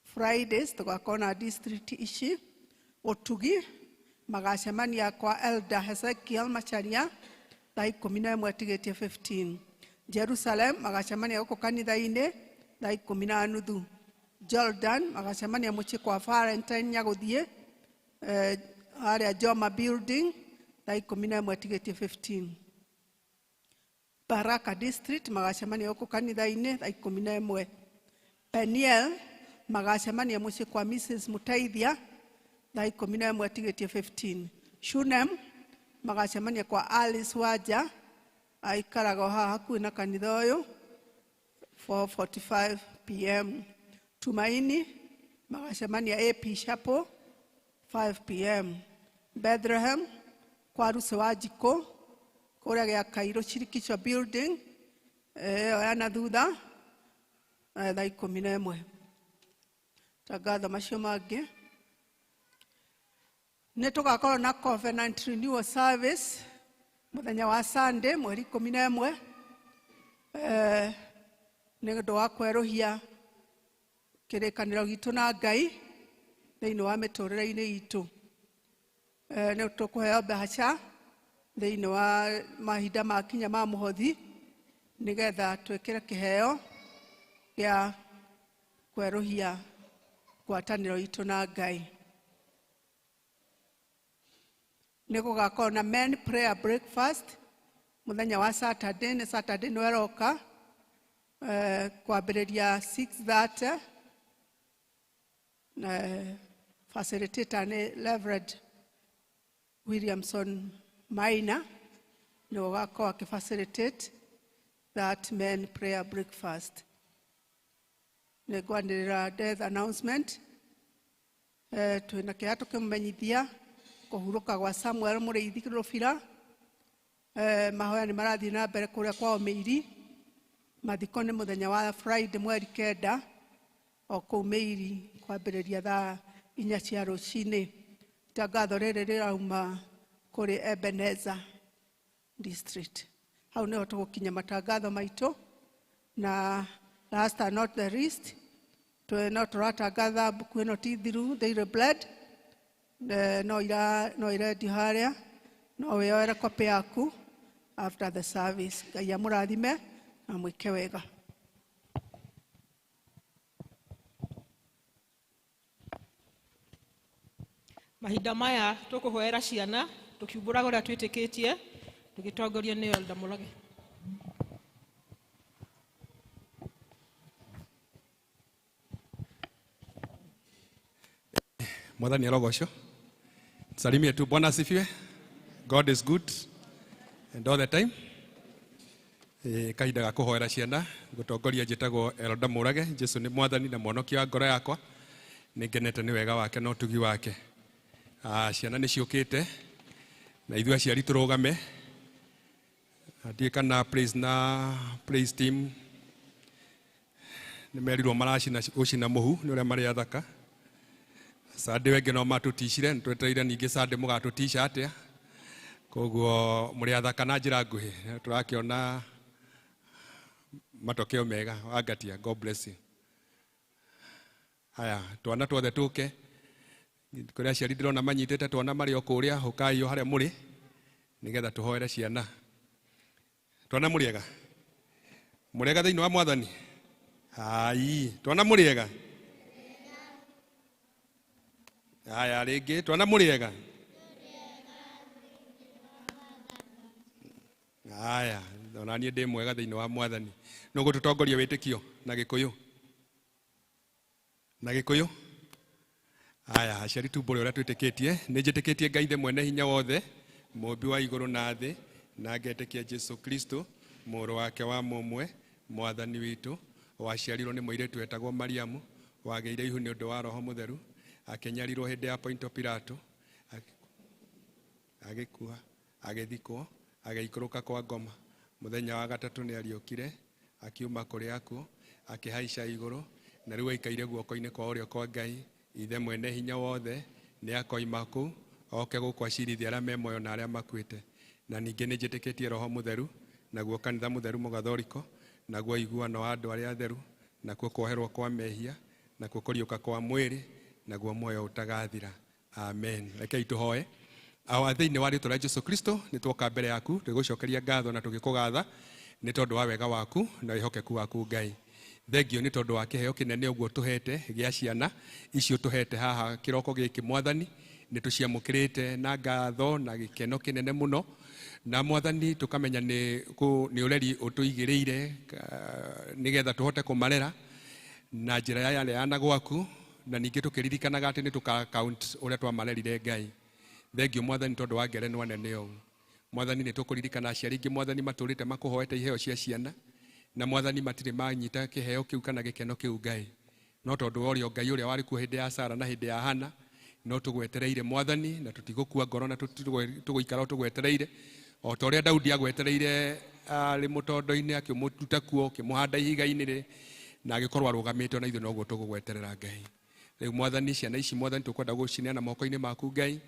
Fridays tũgakorwo na district ici. Ũtugi magacemania kwa Elder Hezekiel Macharia thaa 11 tigĩtie 15. Jerusalem magacemania gũkũ kanitha-inĩ thaa 10:30. Jordan magacemania muciĩ kwa Valentine nyaguthie aria Joma building thaa 11 tigĩtie 15. Baraka district magacemania huko kanitha-inĩ thaa 11. Peniel magacemania muciĩ kwa Mrs. Mutaithia thaa 11 tigĩtie 15. Shunem magacemania kwa Alice Waja aikaraga haha hakuhĩ na kanitha ũyũ 4:45 p.m. Tumaini magacemania AP Chapel 5 p.m. Bethlehem kwa Ruse wa Jiko kũrĩa gĩa Kairo Shirikisho building yana thutha thaa 11. Tangatho macio mangĩ nĩ tũgakorwo na covenant renewal service mũthenya wa Sunday mweri 11 nĩ ũndũ wa kwerũhia kĩrĩkanĩro gitũ na Ngai thĩinĩ wa mĩtũrĩre-inĩ itũ. Nĩ tũkũheo mbeca thĩinĩ wa mahinda makinya ma mũhothi nĩgetha twĩkĩre kĩheo gĩa kwerũhia ngwatanĩro itũ na Ngai. Nĩ gũgakorwo na men prayer breakfast mũthenya wa Saturday, nĩ Saturday no eroka kwambĩrĩria 6:30. Facilitator nĩ Reverend Williamson Maina nĩ ũgakorwo akĩfacilitate that men prayer breakfast. Nĩ ngwanĩrĩra death announcement. Twĩna kĩrĩa tũkĩmũmenyithia kũhurũka gwa Samuel Mũrĩithi Rũbira. Mahoya nĩ marathiĩ na mbere kũrĩa kwao Mĩiri. Mathiko nĩ mũthenya wa Friday mweri 9 o kũu Mĩiri kwambĩrĩria thaa 4 cia rũcinĩ. Itangatho rĩrĩ rĩrauma kũrĩ Ebenezer district. Hau nĩho tũgũkinya matangatho maitũ. Na last and not the least, no tũratangatha mbuku ĩno ti thiru, Daily Bread. No irendio harĩa, no wĩyoere kopi yaku after the service. Ngai amũrathime na mwĩke wega. Mahinda maya tũkũhoera ciana tũkiumbũraga ũrĩa twĩtĩkĩtie tũgĩtongorio nĩ Elder Mũrage. Mwathani arogocwo. Salimie tu. Bwana asifiwe. God is good and all the time. Kahinda ga kũhoera ciana gũtongoria njĩtagwo Elder Mũrage. Jesu nĩ mwathani na mwonokia wa ngoro yakwa. Nĩngenete nĩ wega wake na ũtugi wake. Ciana nĩ ciũkĩte na ithuĩ aciari tũrũgame. Ndiĩ kana praise team nĩ merirwo maracina gũcina mũhu nĩ ũrĩa marĩ athaka. Sunday wengĩ no matũticire, nĩtwetereire ningĩ Sunday mũgatũtica atĩa. Koguo mũrĩ athaka na njĩra nguhĩ. Tũrakĩona matokeo mega. Wangatia. God bless you. Haya, twana tuothe tũke. Kũrĩa aciari ndĩrona manyitĩte twana marĩ o kũrĩa hũkai o harĩa mũrĩ nĩgetha tũhoere ciana. Twana mũrĩega. Mũrĩega thĩinĩ wa Mwathani. Ai, twana mũrĩega. Haya rĩngĩ, twana mũrĩega. Haya, ona niĩ ndĩ mwega thĩinĩ wa Mwathani. No gũtũtongoria wĩtĩkio na Gĩkũyũ. Na Gĩkũyũ. Haya, aciari tumbũre ũrĩa twĩtĩkĩtie. Nĩ njĩtĩkĩtie Ngai Ithe mwene hinya wothe, mũmbi wa igũrũ na thĩ, na ngetĩkia Jesu Kristo, mũrũ wake wa mũmwe, mwathani witũ, waciarirwo nĩ mũirĩtu wetagwo Mariamu, wagĩire ihu nĩ ũndũ wa Roho Mũtheru, akĩnyarirwo hĩndĩ ya Ponto Pilato, agĩkua, agĩthikwo, agĩikũrũka kwa ngoma. Mũthenya wa gatatũ nĩ ariũkire, akiuma kũrĩ akuũ, akĩhaica igũrũ, na rĩu aikaire guoko-inĩ kwa ũrĩo kwa Ngai. Ithe mwene hinya wothe nĩ akoima kũu, oke gũkũ acirithia arĩa me muoyo na arĩa makuĩte. Na ningĩ nĩ njĩtĩkĩtie Roho Mũtheru, naguo kanitha mũtheru mũgathoriko, naguo iguano wa andũ arĩa atheru, nakuo kwoherwo kwa mehia, nakuo kũriũka kwa mwĩrĩ, naguo muoyo ũtagathira. Amen. Rekei tũhoe. Thĩinĩ wa rĩĩtwa rĩa Jesu Kristo nĩ twoka mbere yaku tũgũcokeria ngatho na tũgĩkũgatha nĩ tondũ wa wega waku na wĩhokeku waku Ngai. thengio nĩ tondũ wa kĩheo kĩnene ũguo tũhete gĩa ciana icio tũhete haha kĩroko gĩkĩ Mwathani, nĩ tũciamũkĩrĩte na ngatho na gĩkeno kĩnene mũno, na Mwathani tũkamenya nĩ ũreri ũtũigĩrĩire nĩgetha tũhote kũmarera na njĩra ya yana gwaku, na ningĩ tũkĩririkanaga atĩ nĩ tũka-account ũrĩa twamarerire Ngai. Thengio Mwathani tondũ wa ngerenwa nene ũũ. Mwathani nĩ tũkũririkana aciari aingĩ Mwathani matũrĩte makũhoete iheo cia ciana, na Mwathani matirĩ manyita kĩheo kĩu kana gĩkeno kĩu Ngai, no tondũ ũrĩa Ngai ũrĩa warĩ kuo hĩndĩ ya Sara na hĩndĩ ya Hana, no tũgwetereire Mwathani, na tũtigũkua ngoro na tũgũikara tũgwetereire, o ta ũrĩa Daudi agwetereire arĩ mũtondo-inĩ akĩmũtuta kuo akĩmũhanda ihiga-inĩ na agĩkorwo arũgamĩte, na ithuĩ noguo tũgũgweterera Ngai. Rĩu Mwathani ciana ici Mwathani tũkwenda gũcineana moko-inĩ maku Ngai,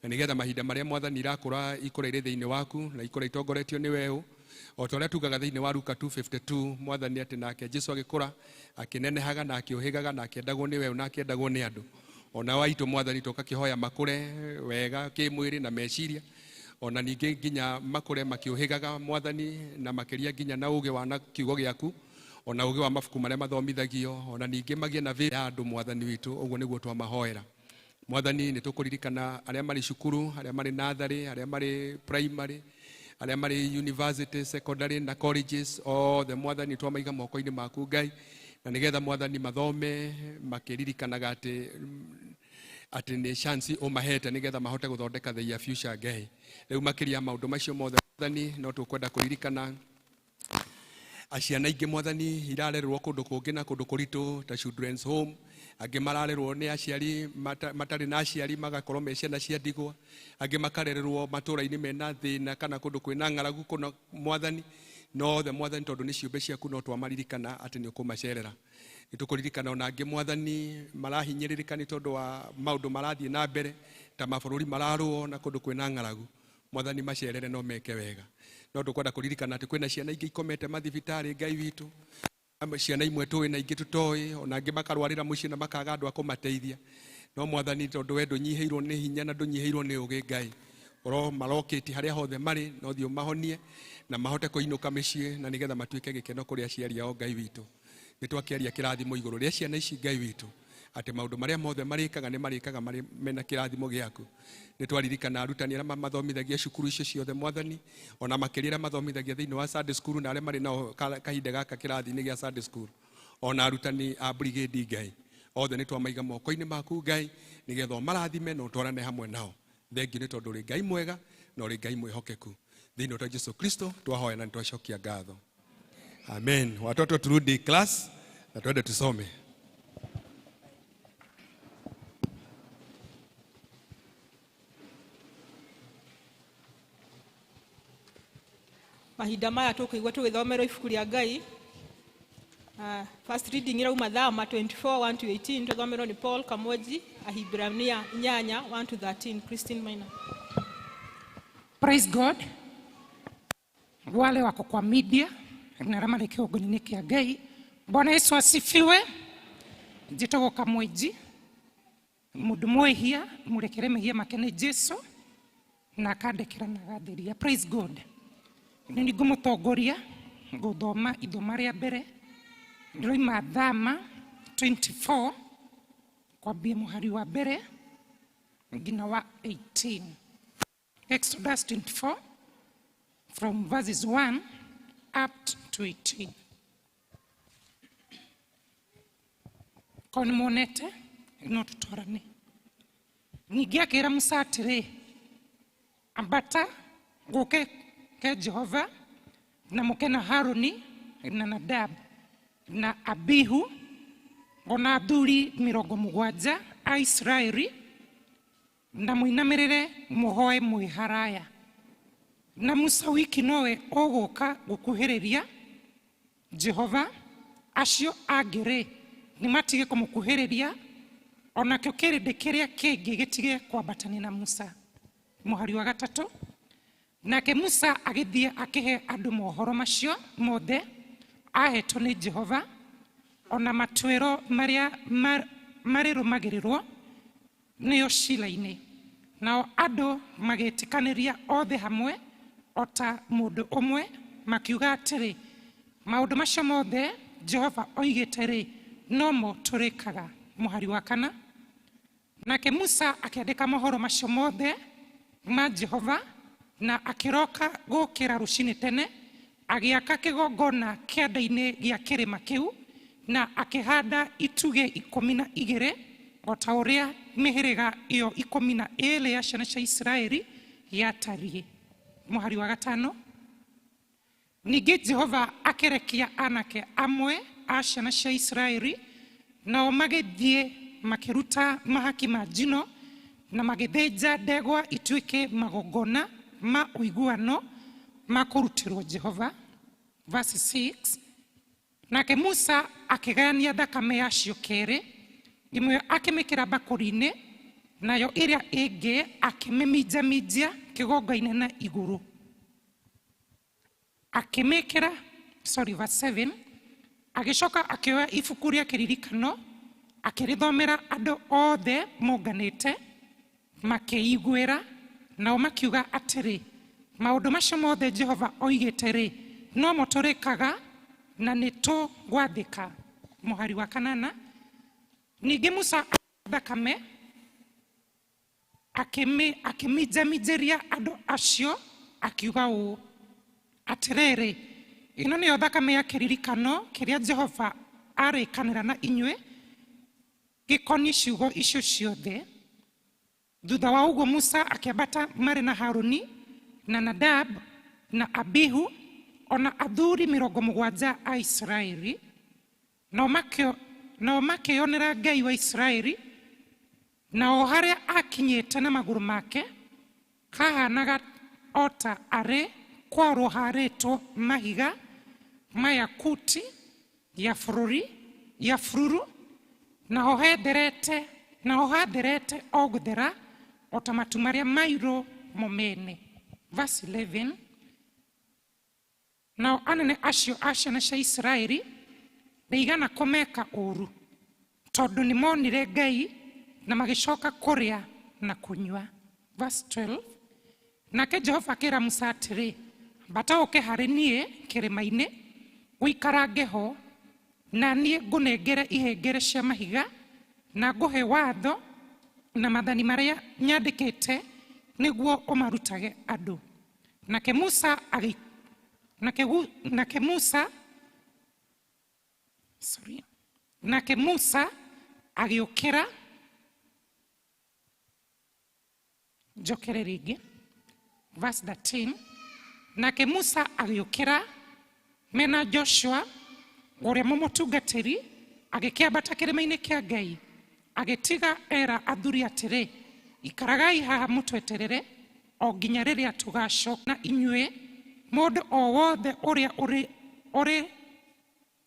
na nĩgetha mahinda marĩa Mwathani ikũra irĩ thĩinĩ waku na ikũra itongoretio nĩ weũ, o ta ũrĩa tugaga thĩinĩ wa Luka 2:52 Mwathani atĩ nake Jesũ agĩkũra akĩnenehaga na akĩũhĩgaga na akĩendagwo nĩ weũ na akĩendagwo nĩ andũ. Ona waitũ Mwathani tũgakĩhoya makũre wega kĩmwĩrĩ na meciria, ona ningĩ nginya makũre makĩũhĩgaga Mwathani, na makĩria nginya na ũũgĩ wa na kiugo gĩaku, ona ũũgĩ wa mabuku marĩa mathomithagio, ona ningĩ magiĩ na vĩra ya andũ Mwathani witũ. Ũguo nĩguo twamahoera Mwathani. Nĩ tũkũririkana arĩa marĩ cukuru, arĩa marĩ natharĩ, arĩa marĩ primary, arĩa marĩ university, secondary na colleges, othe Mwathani twamaiga moko-inĩ maku Ngai, na nĩgetha Mwathani mathome makĩririkanaga atĩ nĩ chance ũmahete nĩgetha mahote gũthondeka their future Ngai. Rĩu makĩria maũndũ macio mothe Mwathani, no tũkwenda kũririkana aciana ingĩ Mwathani irarererwo kũndũ kũngĩ na kũndũ kũritũ ta children's home, angĩ mararerwo nĩ aciari matarĩ na aciari magakorwo me ciana cia ndigwa, angĩ makarererwo matũũra-inĩ mena thĩna kana kũndũ kwĩna ng'aragu kũna Mwathani, no othe Mwathani tondũ nĩ ciũmbe ciaku no twamaririkana atĩ nĩ ũkũmacerera. Nĩ tũkũririkana ona angĩ Mwathani marahinyĩrĩrĩka nĩ tondũ wa maũndũ marathiĩ na mbere, ta mabũrũri mararũo na kũndũ kwĩna ng'aragu. Mwathani macerere no meke wega. No tũkwenda kũririkana atĩ kwĩna ciana ingĩ ikomete mathibitarĩ Ngai witũ, ciana imwe tũĩ na ingĩ tũtoĩ, ona angĩ makarwarĩra mũciĩ na makaga andũ a kũmateithia. No Mwathani tondũ we ndũnyihĩirwo nĩ hinya na ndũnyihĩirwo nĩ ũũgĩ Ngai, marokĩti harĩa hothe marĩ, no thiĩ ũmahonie na mahote kũinũka mĩciĩ, na nĩgetha matuĩke gĩkeno kũrĩ aciari ao Ngai witũ. Nĩ twakĩaria kĩrathimo igũrũ rĩa ciana ici Ngai witũ, atĩ maũndũ marĩa mothe marĩkaga nĩ marĩkaga mena kĩrathimo gĩaku. Nĩ twaririkana arutani arĩa mathomithagia cukuru icio ciothe Mwathani, ona makĩria arĩa mathomithagia thĩinĩ wa Sunday school na arĩa marĩ nao kahinda gaka kĩrathi-inĩ gĩa Sunday school, ona arutani a brigade Ngai, othe nĩ twamaiga moko-inĩ maku Ngai, nĩgetha ũmarathime na ũtwarane hamwe nao. Thengiũ nĩ tondũ ũrĩ Ngai mwega na ũrĩ Ngai mwĩhokeku. Thĩinĩ wa Jesũ Kristo twahoya na nĩtwacokia ngatho. Amen. Watoto turudi class na twende tusome. Mahinda maya tũkũigua tũgĩthomerwo ibuku rĩa Ngai. First reading irauma Thama 24:1-18, tũthomerwo nĩ Paul Kamwoji, Ahibrania 8:1-13, Christine Maina. Praise God. Wale wako kwa media na ramale kĩũngano-inĩ kĩa Ngai, Bwana Yesu asifiwe. Njĩtagwo Kamwoji, mũndũ mwĩhia mũrekere mehia make nĩ Jesũ na akandekera na agatheria. Praise God. Nĩ ngũmũtongoria gũthoma ithoma rĩa mbere ndĩroima Thama 24 kwambia mũhari wa mbere nginya wa 18. Exodus 24 from verses 1 up to 18. Koni monete no tutorane. Ningĩ akĩra Musa atĩrĩ, ambata gũke ke Jehova na mũkena Haruni na Nadab na Abihu ona athuri 70 a Israeli, na mũinamĩrĩre mũhoe mwĩharaya. Na Musa wiki nowe ũgũka gũkuhĩrĩria Jehova, acio angĩrĩ nĩmatige kũmũkuhĩrĩria, onakĩo kĩrĩndĩ kĩrĩa kĩngĩ gĩtige kwambatania na Musa. Mũhari wa 3. Nake Musa agĩthiĩ akĩhe andũ mohoro macio mothe ahetwo nĩ Jehova, ona matuĩro marĩa marĩrũmagĩrĩrwo nĩyo ciira-inĩ. Nao andũ magĩtĩkanĩria othe hamwe ota mũndũ ũmwe, makiuga atĩrĩ, maũndũ macio mothe Jehova oigĩte rĩ nomo tũrĩkaga. Mũhari wa 4. Nake Musa akĩandĩka mohoro macio mothe ma Jehova na akĩroka gũkĩra rũcinĩ tene agĩaka kĩgongona kĩanda-inĩ gĩa kĩrĩma kĩu na akĩhanda itugĩ 12 o ta ũrĩa mĩhĩrĩga ĩyo 12 ya ciana cia Isiraeli yatariĩ. Mũhari wa 5. Ningĩ Jehova akĩrekia anake amwe a ciana cia Isiraeli nao magĩthiĩ makĩruta mahaki ma njino na magĩthĩnja ndegwa ituĩke magongona ma ũiguano ma kũrutĩrwo Jehova. Verse 6. Nake Musa akĩgayania thakame yacio kerĩ, imwe akĩmĩkĩra bakũri-inĩ nayo ĩrĩa ĩngĩ akĩmĩminjaminjia kĩgongo-inĩ na igũrũ. Akĩmĩkĩra, verse 7. Agĩcoka akĩoya ibuku rĩa kĩririkano akĩrĩthomera andũ othe monganĩte makĩiguĩra nao makiuga atĩrĩ maũndũ macio mothe Jehova oigĩte rĩ no mo tũrĩkaga na nĩtũgwathĩka. Mũhari wa 8. Ningĩ Musa thakame akĩminjaminjĩria andũ acio akiuga ũũ atĩrĩrĩ ĩno nĩyo thakame ya kĩririkano kĩrĩa Jehova arĩkanĩra na inyuĩ gĩkoniĩ ciugo icio ciothe. Thutha wa ũguo Musa akĩambata marĩ na Haruni na Nadab na Abihu ona athuri 70 a Isiraeli nao makĩonera Ngai wa Isiraeli nao harĩa akinyĩte na magũrũ make kahanaga ota arĩ kwarwo harĩtwo mahiga maya kuti ya bururu naho hathерete o gũthera ota matu marĩa mairũ momene. Verse 11. Nao anene acio a ciana cia Isiraeli ndaigana kũmeka ũru tondũ nĩmonire Ngai na magĩcoka kũrĩa na kũnyua. Verse 12. Nake Jehova akĩra Musa atĩrĩ mbata ũke harĩ niĩ kĩrĩma-inĩ ũikarange ho na niĩ ngũnengere ihengere cia mahiga na ngũhe watho na mathani marĩa nyandĩkĩte nĩguo ũmarutage andũ. Nake Musa agĩũkĩra njokere rĩngĩ. Verse 13. Nake Musa agĩũkĩra mena Joshua ũrĩa mũmũtungatĩri agĩkĩambata kĩrĩma-inĩ kĩa Ngai agĩtiga era athuri atĩrĩ ikaragai haha mũtweterere o nginya rĩrĩa tũgacoka na inyuĩ mũndũ o wothe ũrĩa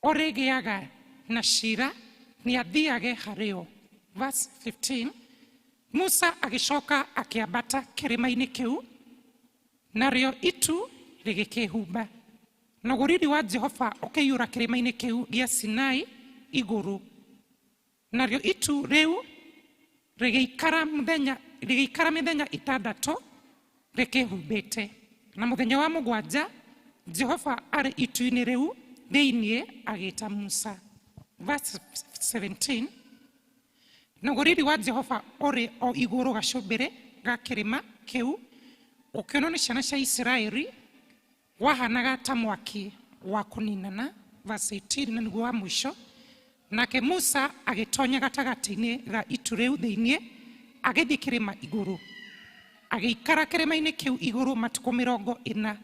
ũrĩgĩaga na cira nĩ athiage harĩo. Verse 15. Musa agĩcoka akĩambata kĩrĩma-inĩ kĩu narĩo itu rĩgĩkĩhumba naguo riri wa Jehova ũkĩiyũra kĩrĩma-inĩ kĩu gĩa Sinai igũrũ narĩo itu rĩu rĩgĩikara mĩthenya 6 rĩkĩhumbĩte na mũthenya wa 7 Jehova arĩ itu-inĩ rĩu thĩinĩ agĩta Musa. Verse 17. Naguo riri wa Jehova ũrĩ o igũrũ gacũmbĩrĩ ga kĩrĩma kĩu ũkĩonwo nĩ ciana cia Isiraeli wahanaga ta mwaki wa kũninana. Verse 18 na nĩguo wa mũico. Nake Musa agĩtonya gatagatĩ-inĩ ga itu rĩu thĩinĩ agĩthiĩ kĩrĩma igũrũ agĩikara kĩrĩma-inĩ kĩu igũrũ matukũ 40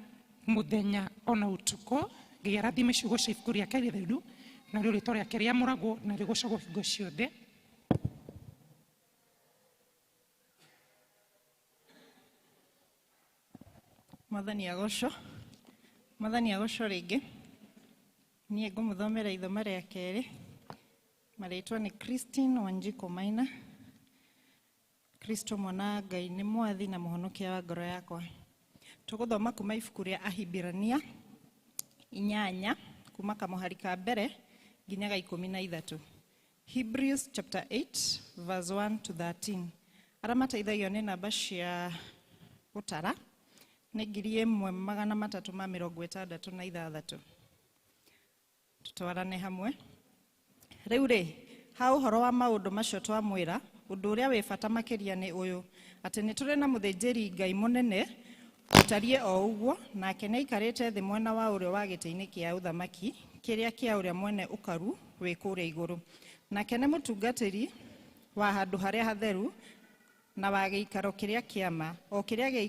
mũthenya ona ũtukũ gĩarathime ciugo cia ibuku rĩake rĩtheru na rĩo rĩtwa rĩake rĩamũragwo na rĩgocagwo hingo ciothe. Mwathani agocwo rĩngĩ. Niĩ ngũmũthomera ithoma rĩa kerĩ. Marĩtwa nĩ Christine Wanjiku Maina. Kristo mwana Ngai nĩ mwathi na mũhonokia wa ngoro yakwa. Tũgũthoma kuma ibuku rĩa Ahibirania 8 kuma kamũhari ka mbere nginya ga 13. Hebrews chapter 8 verse 1 to 13. Arĩa mateithagio nĩ namba cia gũtara nĩ 1366. tutwarane hamwe. Riu ri ha uhoro wa maundu macio twamwira undu uria wi bata makiria ni uyu ati ni turi na muthinjiri Ngai munene utarie o uguo nake ni ikarite thi mwena wa urio wa gitiini kia uthamaki kiria kia uria mwene ukaru wi kuria iguru nake ni mutungatiri wa handu haria hatheru na wa giikaro kiria kiama o kiria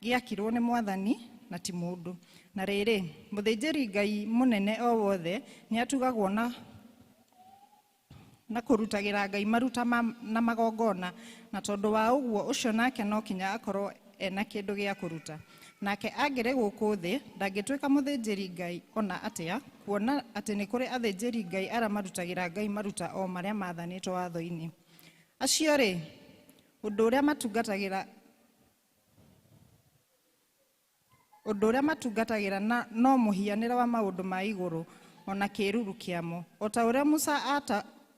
giakirwo ni mwathani na ti mundu. Na riri muthinjiri Ngai munene o wothe ni atugagwo na kurutagira Ngai maruta na magongona na tondu wa uguo ucio nake no kinya akorwo ena kindu gia kuruta. Nake angire guku thi ndangituika muthinjiri Ngai ona atia kuona ati ni kuri athinjiri Ngai ara marutagira Ngai maruta o maria mathanitwo watho-ini. Acio ri undu uria matungatagira no muhianira wa maundu ma iguru ona kiruru kiamo o ta uria Musa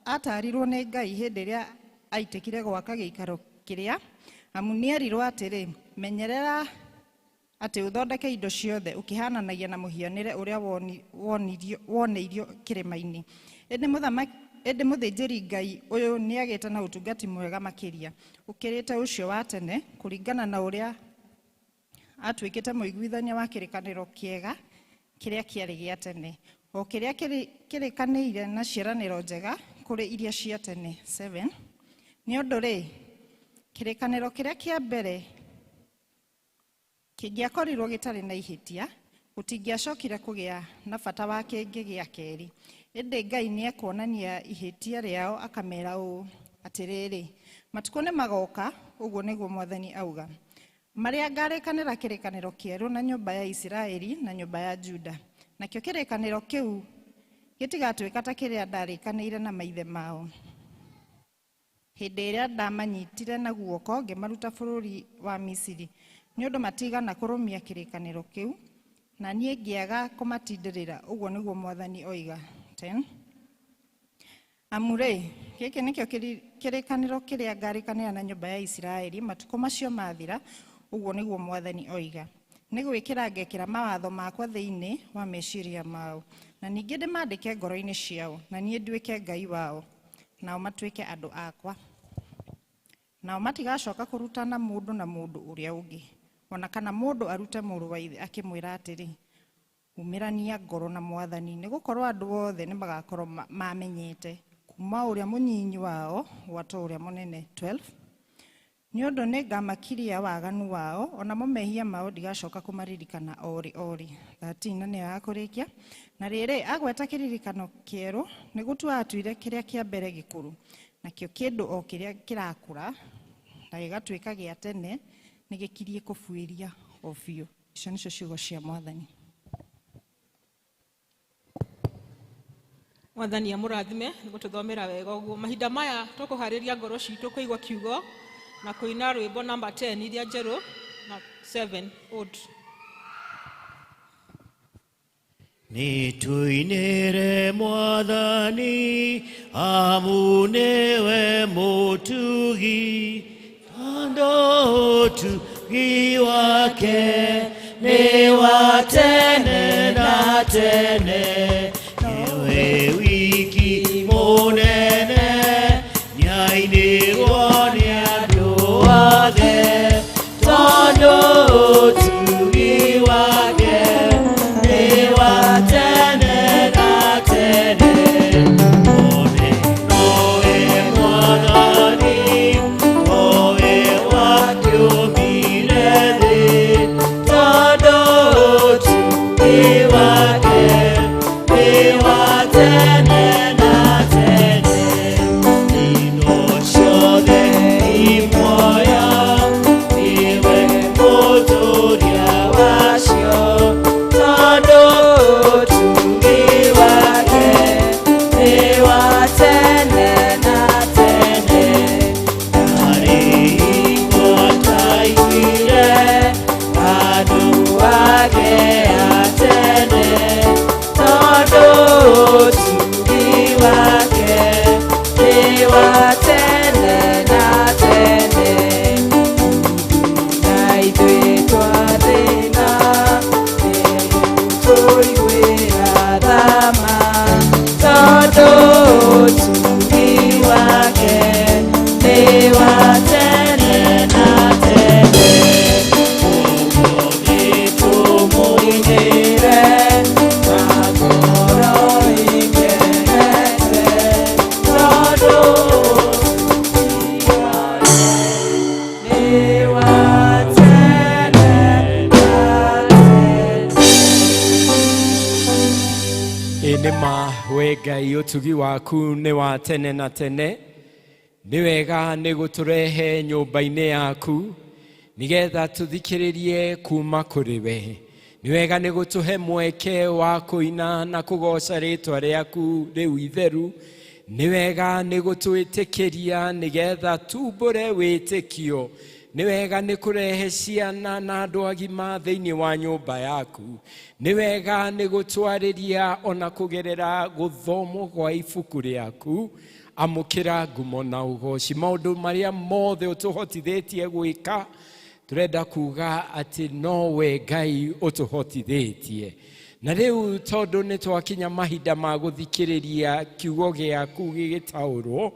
atarirwo ni Ngai hindi iria aitikire gwaka giikaro kiria amunierirwo atiri menyerera ati uthondeke indo ciothe ukihananagia na muhianire uria woneirio kirima-ini. Indi muthinjiri Ngai uyu ni agite na utungati mwega makiria ukirite ucio wa tene kuringana na uria atwikite muiguithania wa kirikaniro kiega kiria kiari gia tene o kiria kirikanire na ciaraniro njega kuri iria cia tene. 7 ni undu ri kirikaniro kiria kia mbere kingiakorirwo gitari na ihitia gutingiacokire kugia na bata wa kingi gia keri. Indi Ngai ni ekuonania ihitia riao akamera uu atiriri matuko ni magoka uguo niguo mwathani auga maria ngarikanira kirikaniro kieru na nyumba ya Israeli na nyumba ya Juda nakio kirikaniro kiu gitigatwika ta kiria ndarikanire na maithe mao hindi iria ndamanyitire na guoko ngimaruta bururi wa Misiri ni undu matigana kurumia kirikaniro kiu na nie ngiaga kumatindirira uguo niguo mwathani oiga. 10 amure giki nikio kirikaniro kiria ngarikanira na nyumba ya Israeli matuko macio mathira uguo niguo mwathani oiga ni gwikira ngekira mawatho makwa thiini wa meciria mao na ningi ndimandike ngoro-ini ciao na nie nduike Ngai wao nao matuike andu akwa nao matigacoka kurutana mundu na mundu uria ungi ona kana mundu arute muru wa ithe akimwira atiri umirania ngoro na mwathani ni gukorwo andu othe ni magakorwo mamenyete kuma uria munyinyi wao gwato uria munene. 12 ni undu ni ngamakiria waganu wao ona mumehia mao ndigacoka kumaririkana ori. 13 ni yakurikia na riri agweta kiririkano kieru ni gutua atuire kiria kia mbere gikuru nakio kindu o kiria kirakura na gigatwika gia tene ni gikirie kubuiria o biu. Icio nicio ciugo cia mwathani. Mwathani amurathime ni gututhomera wega uguo mahinda maya tukuhariria ngoro citu kuigwa kiugo na kuina rwimbo namba 10 iria njeru na 7 old. Nituinire mwathani amunewe mutugi ando utugi wake ni wa tene na tene ewe wiki munene nyainirwo ni andu othe tondu utugi wake ni wa tene na tene one noe mwathani noe wakiumire thi tondu utugi wake ni wa tene na tene ino cio Ngai utugi waku nĩ wa tene na tene. Nĩ wega nĩ gũtũrehe nyũmba-inĩ yaku nigetha tũthikĩrĩrie kuma kũrĩ we. Nĩ wega nĩ gũtũhe mweke wa kũina na kũgoca rĩtwa rĩaku rĩu itheru. Nĩ wega nĩ gũtwĩtĩkĩria nigetha tumbũre wĩtĩkio. Nĩ wega nĩ kũrehe ciana na andũ agima thĩinĩ wa nyũmba yaku. Nĩ wega nĩ gũtwarĩria ona kũgerera gũthomwo gwa ibuku rĩaku. Amũkĩra ngumo na ũgoci maũndũ marĩa mothe ũtũhotithĩtie gwĩka. Turenda kuga atĩ nowe Ngai ũtũhotithĩtie. Na rĩu tondũ nĩ twakinya mahinda ma gũthikĩrĩria kiugo gĩaku gĩgĩtaũrwo,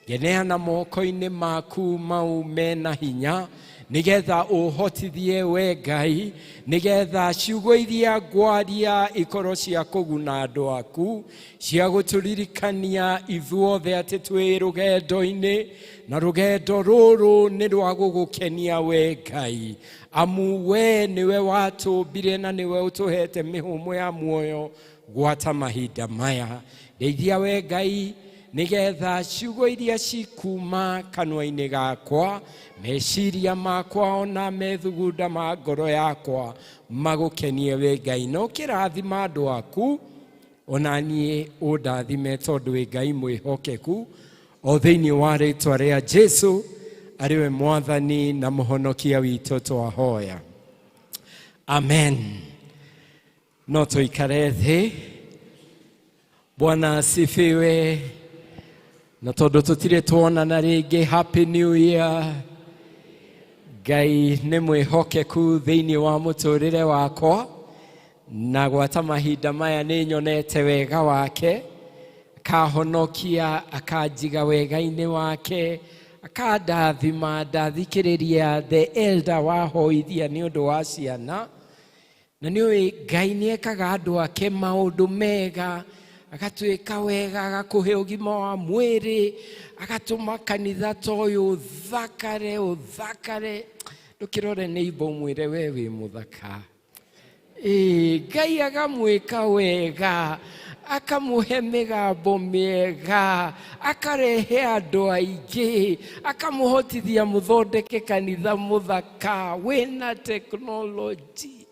geneana moko-inĩ maku mau mena hinya nigetha ũhotithie we Ngai, nigetha ciugo iria ngwaria ikorwo cia kũguna andũ aku, cia gũtũririkania ithuothe atĩ twĩ rũgendo-inĩ, na rũgendo rũrũ nĩ rwa gũgũkenia we Ngai. Amu we niwe watũmbire na niwe ũtũhete mĩhũmũ ya muoyo gwata mahinda maya. Ndeithia we Ngai nigetha ciugo iria cikuma kanua-inĩ gakwa, meciria makwa ona methugunda ma ngoro yakwa magũkenie we Ngai. No kĩrathima andũ aku, ona niĩ ũndathime tondũ we Ngai mwĩhokeku, o thĩinĩ wa rĩtwa rĩa Jesũ arĩwe mwathani na mũhonokia witũ twahoya. Amen. No tũikare thĩ. Bwana asifiwe. Na tondũ tũtirĩ tuonana rĩngĩ, happy new year. Ngai nĩ mwĩhokeku thĩinĩ wa mũtũrĩre wakwa, na gwata mahinda maya nĩ nyonete wega wake, akahonokia, akanjiga wega-inĩ wake, akandathima, ndathikĩrĩria the elder wahoithia nĩ ũndũ wa ciana. Na nĩũĩ Ngai nĩekaga andũ ake maũndũ mega, agatuĩka wega, agakũhe ũgima wa mwĩrĩ, agatũma kanitha ta ũyũ ũthakare. Ndũkĩrore neighbor ũmwĩre we wĩ mũthaka. Ngai agamwĩka wega, akamũhe mĩgambo mĩega, akarehe andũ aingĩ, akamũhotithia mũthondeke kanitha mũthaka wĩna teknoloji.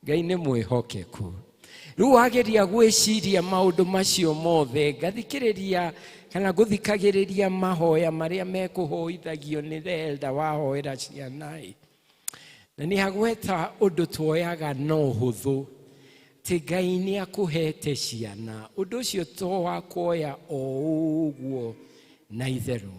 Ngai nĩ mwĩhokeku. Rĩu wageria gwĩciria maũndũ macio mothe, ngathikĩrĩria kana gũthikagĩrĩria mahoya marĩa mekũhoithagio nĩ the elder wahoera ciana. Na nĩ agweta ũndũ tuoyaga no ũhũthũ, atĩ Ngai nĩ akũhete ciana. Ũndũ ũcio to wa kuoya o ũguo na itherũ.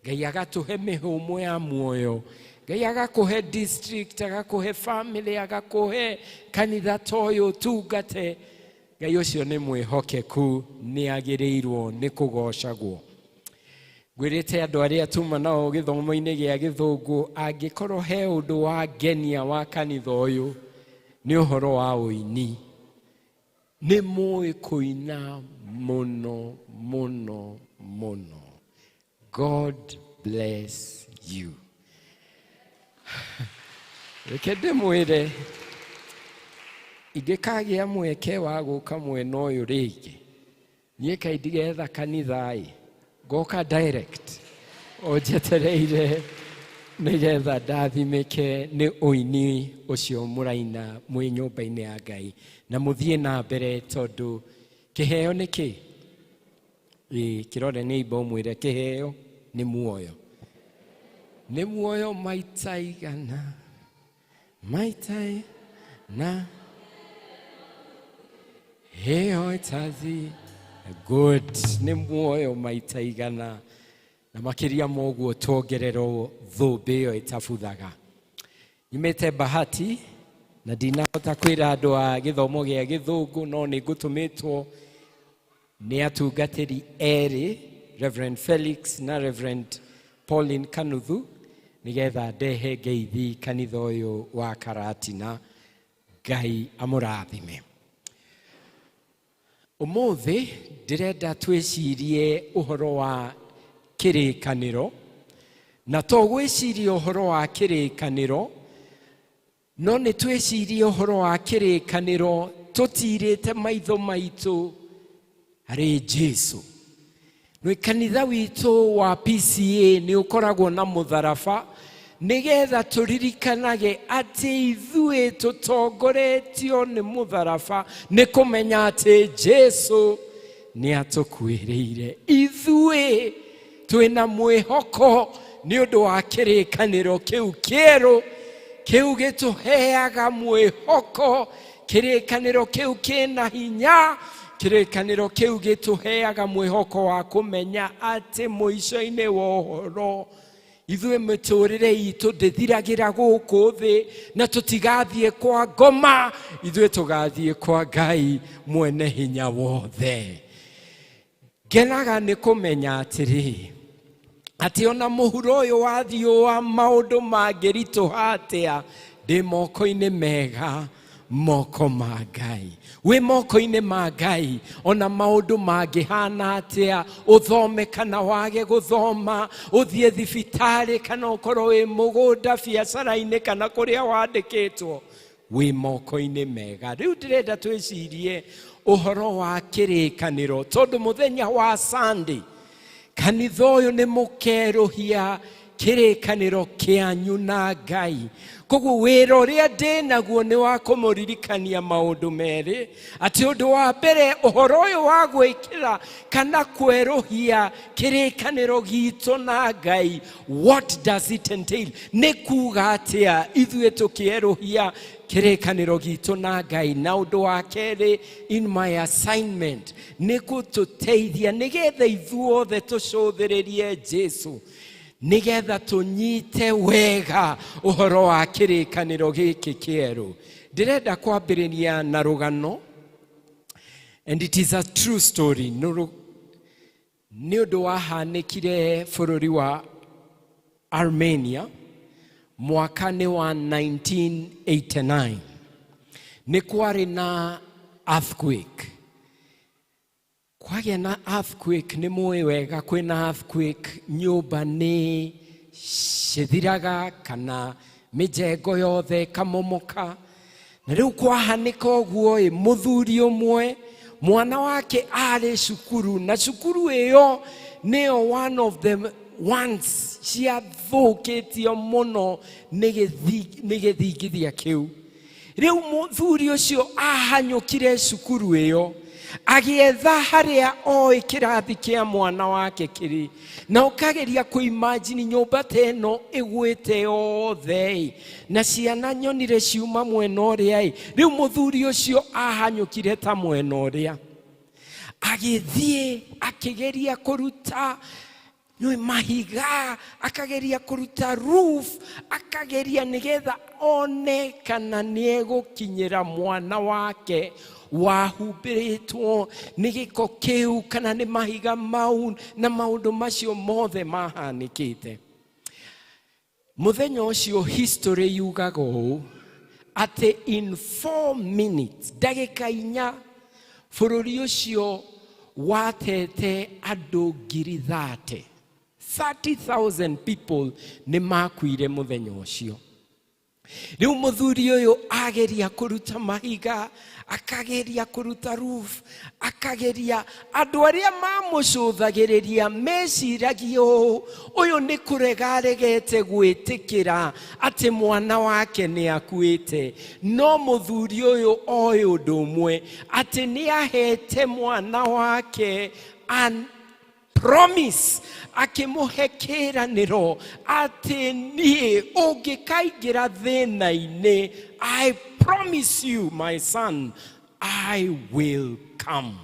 Ngai agatũhe mĩhũmũ ya muoyo. Ngai agakũhe district, agakũhe family, agakũhe kanitha ta ũyũ tungate. Ngai ũcio nĩ mwĩhokeku, nĩ agĩrĩirwo nĩ kũgocagwo. Ngwĩrĩte andũ arĩa tuma nao gĩthomo-inĩ gĩa Gĩthũngũ, angĩkorwo he ũndũ wa ngenia wa kanitha ũyũ nĩ ũhoro wa ũini. Nĩ mũĩ kũina mũno mũno mũno. God bless you. Reke ndĩmwĩre, ingĩkagĩa mweke wa gũka mwena ũyũ rĩngĩ, niĩ kaĩ ndigetha kanitha ngoka direct o njetereire nigetha ndathimĩke nĩ ũini ũcio mũraina mwĩ nyũmba-inĩ ya Ngai, na mũthiĩ na mbere tondũ kĩheo nĩ kĩ? Kĩrore neighbor ũmwĩre kĩheo nĩ muoyo. Nĩ muoyo maita igana, maita na heo itathi. Good. Nĩ muoyo maita igana, na makĩria moguo tuongererwo thũmbĩ ĩyo ĩtabuthaga. Nyumĩte bahati na ndinahota kwĩra andũ a gĩthomo gĩa Gĩthũngũ, no nĩ ngũtũmĩtwo nĩ atungatĩri erĩ, Reverend Felix na Reverend Pauline Kanuthu, nigetha ndehe ngeithi kanitha ũyũ wa Karatina. Ngai amũrathime. Ũmũthĩ ndĩrenda twĩcirie ũhoro wa kĩrĩkanĩro, na to gwĩciria ũhoro wa kĩrĩkanĩro, no nĩ twĩcirie ũhoro wa kĩrĩkanĩro tũtirĩte maitho maitũ harĩ Jesu. Nĩ kanitha witũ wa PCEA nĩ ũkoragwo na mũtharaba nigetha tũririkanage atĩ ithuĩ tũtongoretio nĩ mũtharaba nĩ kũmenya atĩ Jesu nĩ atũkuĩrĩire. Ithuĩ twĩna mwĩhoko nĩ ũndũ wa kĩrĩkanĩro kĩu kĩerũ, kĩu gĩtũheaga mwĩhoko, kĩrĩkanĩro kĩu kĩna hinya, kĩrĩkanĩro kĩu gĩtũheaga mwĩhoko wa kũmenya atĩ mũico-inĩ wa ũhoro ithuĩ mĩtũrĩre itũ ndĩthiragĩra gũkũ thĩ na tũtigathiĩ kwa ngoma, ithuĩ tũgathiĩ kwa Ngai mwene hinya wothe. Ngenaga nĩ kũmenya atĩrĩ atĩ ona mũhuro ũyũ wathiĩ wa maũndũ mangĩritũha atĩa, ndĩ moko-inĩ mega, moko ma Ngai. Wĩ moko-inĩ ma Ngai, ona maũndũ mangĩhana atĩa, ũthome kana wage gũthoma, ũthiĩ thibitarĩ kana ũkorwo wĩ mũgũnda, biacara-inĩ kana kũrĩa wandĩkĩtwo, wĩ moko-inĩ mega. Rĩu ndĩrenda twĩcirie ũhoro wa kĩrĩkanĩro, tondũ mũthenya wa Sunday kanitha ũyũ nĩ mũkerũhia kĩrĩkanĩro kĩanyu na Ngai. Koguo wĩra ũrĩa ndĩ naguo nĩ wa kũmũririkania maũndũ merĩ, atĩ ũndũ wa mbere ũhoro ũyũ wa gwĩkĩra kana kwerũhia kĩrĩkanĩro gitũ na Ngai, what does it entail? Nĩ kuuga atĩa ithuĩ tũkĩerũhia kĩrĩkanĩro gitũ na Ngai? Na ũndũ wa kerĩ, in my assignment, nĩ gũtũteithia nĩgetha ithuothe tũcũthĩrĩrie Jesu, nigetha tunyite wega ũhoro wa kĩrĩkanĩro gĩkĩ kĩerũ. Ndĩrenda kwambĩrĩria na rũgano, and it is a true story. Nĩ ũndũ wahanĩkire bũrũri wa Armenia mwaka-inĩ wa 1989. Nĩ kwarĩ na earthquake. Kwagĩa na earthquake, nĩ mũĩ wega kwĩna earthquake nyũmba nĩ cithiraga kana mĩjengo yothe kamomoka. Na rĩu kwahanĩka ũguo, mũthuri ũmwe mwana wake arĩ cukuru, na cukuru ĩyo nĩyo one of them ones ciathũkĩtio mũno nĩ gĩthingithia kĩu. Rĩu mũthuri ũcio ahanyũkire cukuru ĩyo, agĩetha harĩa oĩ kĩrathi kĩa mwana wake kĩrĩ, na ũkageria kũimagine nyũmba ta ĩno ĩgwĩte yothe, na ciana nyonire ciuma mwena ũrĩa. Rĩu mũthuri ũcio ahanyũkire ta mwena ũrĩa, agĩthiĩ akĩgeria kũruta mahiga, akageria kũruta roof, akageria nĩgetha one kana nĩ egũkinyĩra mwana wake wahumbĩrĩtwo nĩ gĩko kĩu kana nĩ mahiga mau na maũndũ macio mothe mahanĩkĩte. Mũthenya ũcio history yugaga ũũ atĩ in 4 minutes, ndagĩka 4, bũrũri ũcio watete andũ 30,000 people nĩ makuire mũthenya ũcio. Rĩu mũthuri ũyũ ageria kũruta mahiga, akageria kũruta roof, akageria, andũ arĩa mamũcũthagĩrĩria meciragia ũyũ nĩ kũrega aregete gwĩtĩkĩra atĩ mwana wake nĩ akuĩte. No mũthuri ũyũ oĩ ũndũ ũmwe, atĩ nĩ ahete mwana wake promise, akĩmũhe kĩĩranĩro atĩ niĩ ũngĩkaingĩra thĩna-inĩ, I promise you my son, I will come.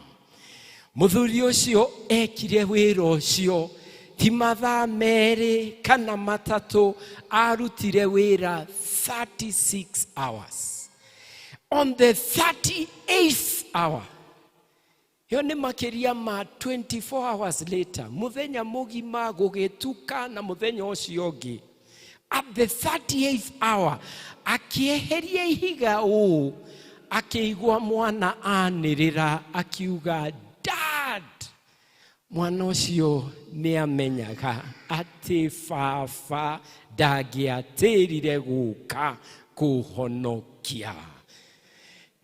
Mũthuri ũcio ekire wĩra ũcio ti mathaa merĩ kana matatũ, arutire wĩra 36 hours. On the 38th hour, hiyo nĩ makĩria ma 24 hours later, mũthenya mũgima gũgĩtuka na mũthenya ũcio ũngĩ, at the 38th hour, akĩeheria ihiga ũũ, akĩigua mwana anĩrĩra akiuga, Dad! Mwana ũcio nĩ amenyaga atĩ baba ndangĩatĩrire gũka kũhonokia.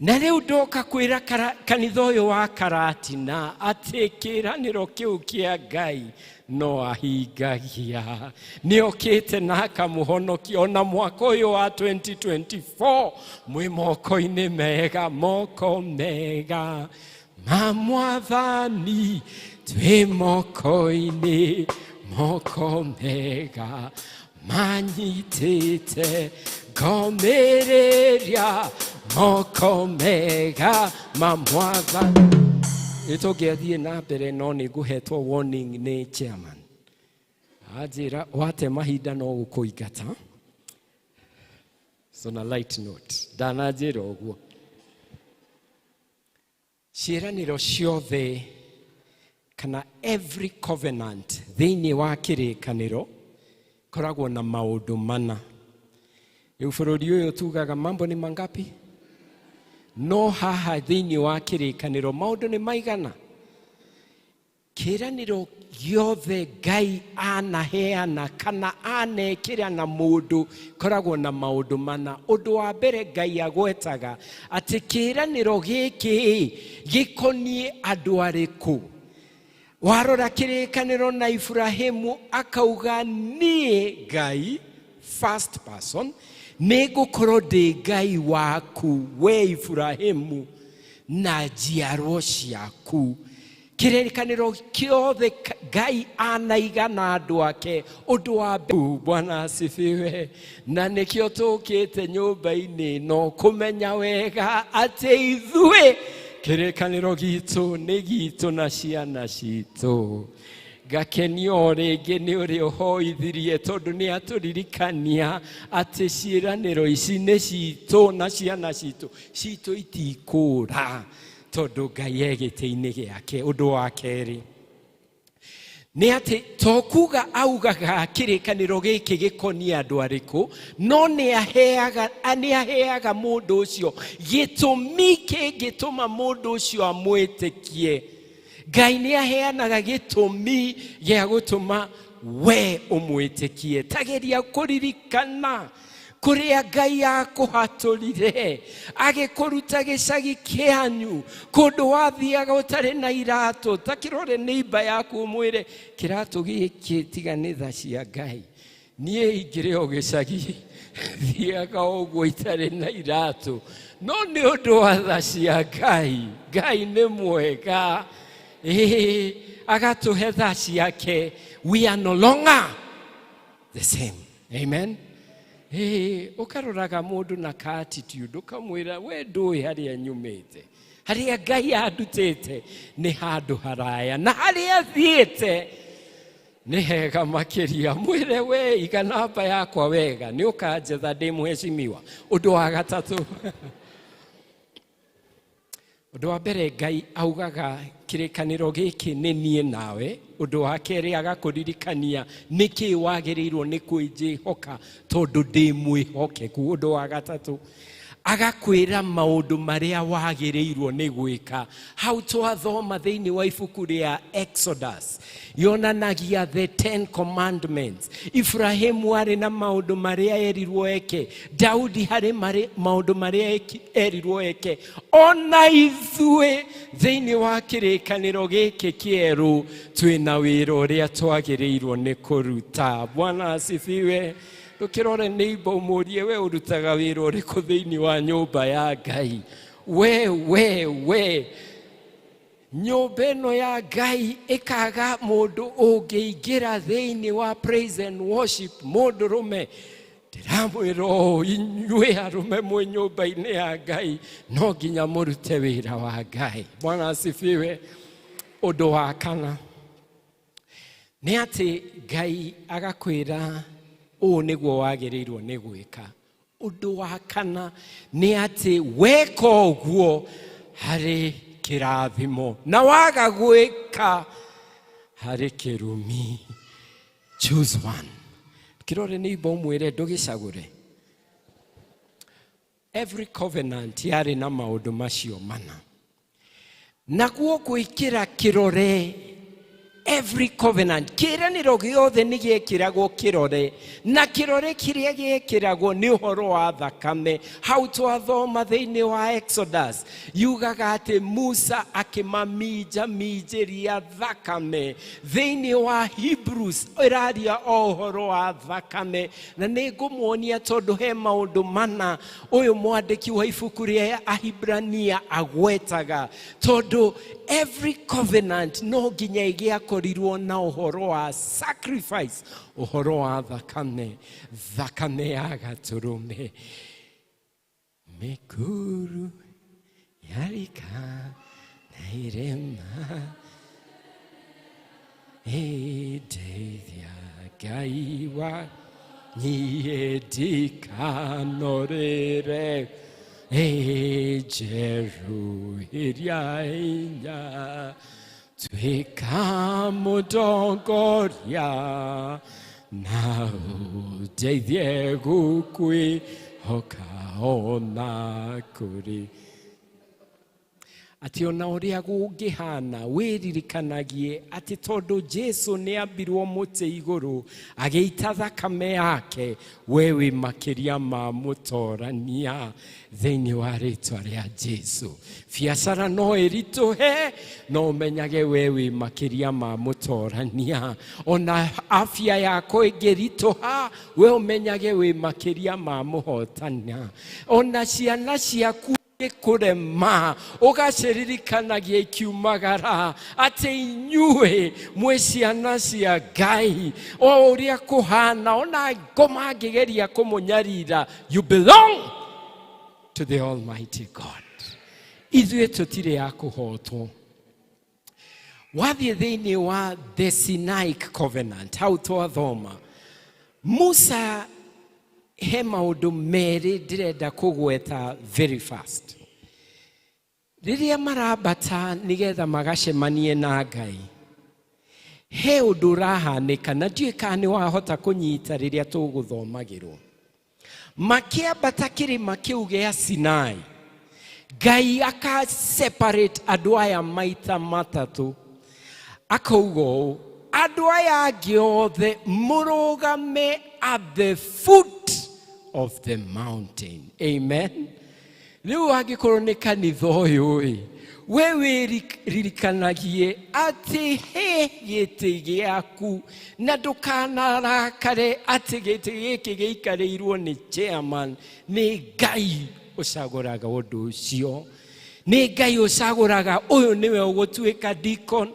Na rĩu ndoka kwĩra kanitha ũyũ wa Karatina atĩ kĩĩranĩro kĩu kĩa Ngai no ahingagia. Nĩokĩte na akamũhonokia ona mwaka ũyũ wa 2024 mwĩ moko-inĩ mega, moko mega ma Mwathani, twĩ moko-inĩ, moko mega manyitĩte ngomerĩria, moko mega ma Mwathani. Nĩtũngĩathiĩ na mbere no nĩngũhetwo warning nĩ chairman. Anjĩra wate mahinda no gũkũingata. So na light note, ndananjĩra ũguo. Ciĩranĩro ciothe kana every covenant thĩinĩ wa kĩrĩkanĩro koragwo na maũndũ mana. Rĩu bũrũri ũyũ tugaga mambo nĩ mangapi? No haha thĩinĩ wa kĩrĩkanĩro maũndũ nĩ maigana. Kĩĩranĩro gĩothe Ngai anaheana kana anekĩra na mũndũ koragwo na maũndũ mana. Ũndũ wa mbere Ngai agwetaga atĩ kĩĩranĩro gĩkĩ gĩkoniĩ andũ arĩkũ. Warora kĩrĩkanĩro na Ibrahimu akauga niĩ Ngai, first person, nĩngũkorwo ndĩ Ngai waku we Ibrahimu na njiarwa ciaku. Kĩrĩkanĩro kĩothe Ngai anaiga na andũ ake. Ũndũ wa mbere, Bwana asifiwe. Na nĩkĩo tũkĩte nyũmba-inĩ no kũmenya wega atĩ ithuĩ kĩrĩkanĩro gitũ nĩ gitũ na ciana citũ. Gakenio rĩngĩ nĩ ũrĩa ũhoithirie tondũ nĩ atũririkania atĩ ciĩranĩro ici nĩ citũ na ciana citũ. Citũ itikũra tondũ Ngai e gĩtĩ-inĩ gĩake. Ũndũ wa kerĩ nĩ atĩ to kuga augaga kĩrĩkanĩro gĩkĩ gĩkoniĩ andũ arĩkũ, no nĩ aheaga mũndũ ũcio gĩtũmi kĩngĩtũma mũndũ ũcio amwĩtĩkie. Ngai nĩ aheanaga gĩtũmi gĩa gũtũma we ũmwĩtĩkie. Tageria kũririkana kũrĩa Ngai akũhatũrire agĩkũruta gĩcagi kĩanyu, kũndũ wathiaga ũtarĩ na iratũ. Ta kĩrore neighbor yaku ũmwĩre kĩratũ gĩkĩ tiga nĩ tha cia Ngai. Niĩ ingĩrĩ o gĩcagi thiaga ũguo itarĩ na iratũ, no nĩ ũndũ wa tha cia Ngai. Ngai nĩ mwega, agatũhe tha ciake. We are no longer the same. Amen. Ũkaroraga mũndũ na attitude ũkamwĩra we ndũĩ harĩa nyumĩte. Harĩa Ngai andutĩte nĩ handũ haraya, na harĩa thiĩte nĩ hega makĩria. Mwĩre we iga namba yakwa wega nĩ ũkanjetha ndĩ mũheshimiwa. Ũndũ wa gatatũ, ũndũ wa mbere Ngai augaga kĩrĩkanĩro gĩkĩ nĩ niĩ nawe. Ũndũ wa kerĩ agakũririkania nĩkĩ wagĩrĩirwo nĩ kwĩhoka tondũ ndĩ mwĩhokeku. Ũndũ wa gatatũ agakwĩra maũndũ marĩa wagĩrĩirwo nĩ gwĩka. Hau twathoma thĩinĩ wa ibuku rĩa Exodus yonanagia the 10 commandments. Ibrahimu arĩ na maũndũ marĩa erirwo eke. Daudi harĩ maũndũ marĩa erirwo eke. Ona ithuĩ thĩinĩ wa kĩrĩkanĩro gĩkĩ kĩerũ twĩna wĩra ũrĩa twagĩrĩirwo nĩ kũruta. Bwana asifiwe. Ndũkĩrore neighbor ũmũrie we ũrutaga wĩra ũrĩkũ thĩinĩ wa nyũmba ya Ngai. We nyũmba ĩno ya Ngai ĩkaga mũndũ ũngĩingĩra thĩinĩ wa praise and worship. Mũndũrũme ndĩramwĩra inyuĩ arũme mwĩ nyũmba-inĩ ya Ngai no nginya mũrute wĩra wa Ngai. Bwana asifiwe. Ũndũ wa kana nĩ atĩ Ngai agakwĩra ũũ nĩguo wagĩrĩirwo nĩ gwĩka. Ũndũ wa kana nĩ atĩ weka ũguo harĩ kĩrathimo, na waga gwĩka harĩ kĩrumi. Choose one. Kĩrore neighbor ũmwĩre ndũgĩcagũre. Every covenant yarĩ na maũndũ macio mana. Naguo gwĩkĩra kĩrore every covenant. Kiraniro giothe ni giekiragwo kirore, na kirore kiria giekiragwo ni uhoro wa thakame. Hau twathoma thiini wa Exodus yugaga ati Musa akimamijaria thakame. Thiini wa Hebrews iraria o uhoro wa thakame, na ningumuonia tondu he maundu mana uyu mwandiki wa ibuku ria Ahibrania agwetaga, tondu every covenant no nginya igiakorirwo na uhoro wa sacrifice, uhoro wa thakame ya gaturume. Mikuru yarika na irema edeithia Ngai wa niĩ ndikanorĩre njeruhĩria hinya tuĩka mũtongoria na ũndeithie gũkwĩhoka ona kũrĩ. Ati ona uria gungihana wiririkanagie ati tondu Jesu ni ambirwo muti iguru ageita thakame yake wewe makiria ma mutorania thiini wa ritwa ria Jesu. Biacara no irituhe no menyage wewe makiria ma mutorania. Ona afya yako igirituha we umenyage we makiria ma muhotania. Ona ciana ciaku kurema ugaciririkanagia ikiumagara ati inyue mwi ciana cia Ngai o uria kuhana ona ngoma ngigeria kumunyarira. You belong to the Almighty God. Ithuĩ tutire ya kuhotwo. Wathie thiini wa the Sinaic Covenant hau twathoma Musa he maundu meri ndirenda kugweta very fast. Riria marabata nigetha magacemanie na Ngai, he undu urahanika na ndiũĩ kana nĩ wahota kunyita riria tuguthomagirwo. Makiambata kirima kiu gia Sinai, Ngai aka separate andu aya maita matatu. Akauga andu aya angĩ othe mũrũgame at the foot of the mountain. Amen. Riu angikorwo ni kanitha uyu we wiririkanagie ati he giti giaku na ndukanarakare ati giti giki giikarirwo ni chairman. Ni Ngai ucaguraga undu ucio. Ni Ngai ucaguraga uyu niwe ugutuika deacon,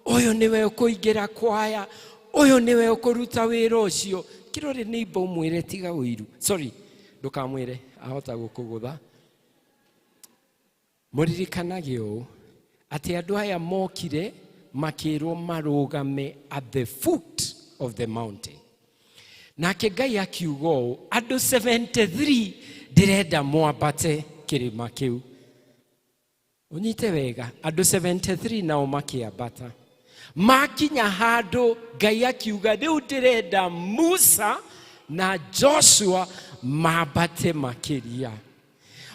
uyu niwe ukuingira kwaya, uyu niwe ukuruta wira ucio. Kirore neighbor umwire tiga uiru. Sorry, ndukamwire ahota gukugutha. Muririkanagie ũũ ati andu aya mokire makirwo marugame at the foot of the mountain. Nake Ngai akiuga ũũ andu 73 ndirenda mwambate kirima kiu. Unyite wega, andu 73 nao makiambata. Makinya handu Ngai akiuga riu ndirenda Musa na Joshua mambate makiria.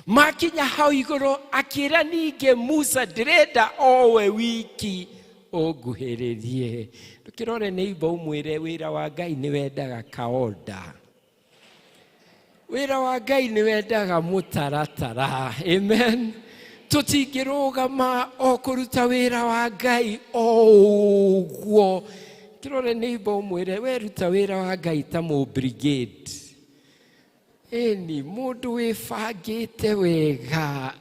Makinya hau iguru akira ninge Musa ndirenda owe wiki oguhiririe. Ndukirore neighbor umwire wira wa Ngai ni wendaga kaoda. Wira wa Ngai ni wendaga mutaratara. Amen. Tutingirugama okuruta wira wa Ngai ogwo. Kirore neighbor umwire weruta wira wa Ngai ta mu brigade. Eni mundu wifagite wega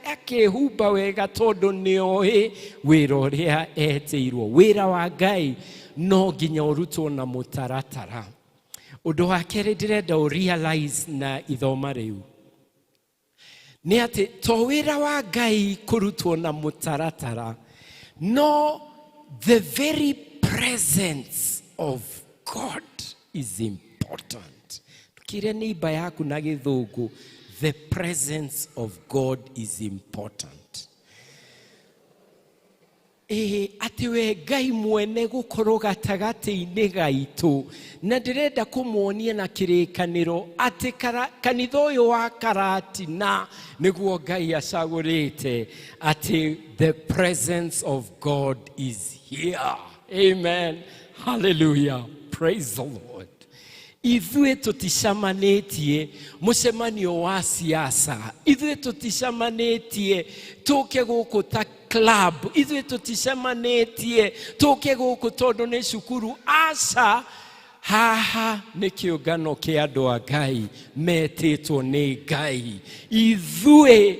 akehumba wega tondu nioĩ wira uria etirwo. Wira wa Ngai no nginya urutwo na mutaratara. Undu wa keri ndirenda realize na ithoma riu ni ati to wira wa Ngai kurutwo na mutaratara, no, the very presence of God is important. Kire neighbor yaku na githungu, the presence of God is important. Ati we Ngai mwene gukorwo gatagati-ini gaitu na ndirenda kumuonia na kirikaniro ati kanitha uyu wa Karatina niguo Ngai acagurite ati the presence of God is here. Amen. Hallelujah. Praise the Lord. Ithuĩ tũticamanĩtie mũcemanio wa siasa. Ithuĩ tũticamanĩtie tũke gũkũ ta club. Ithuĩ tũticamanĩtie tũke gũkũ tondũ nĩ cukuru. Aca, haha nĩ kĩũngano kĩa andũ a Ngai metĩtwo nĩ Ngai. Ithuĩ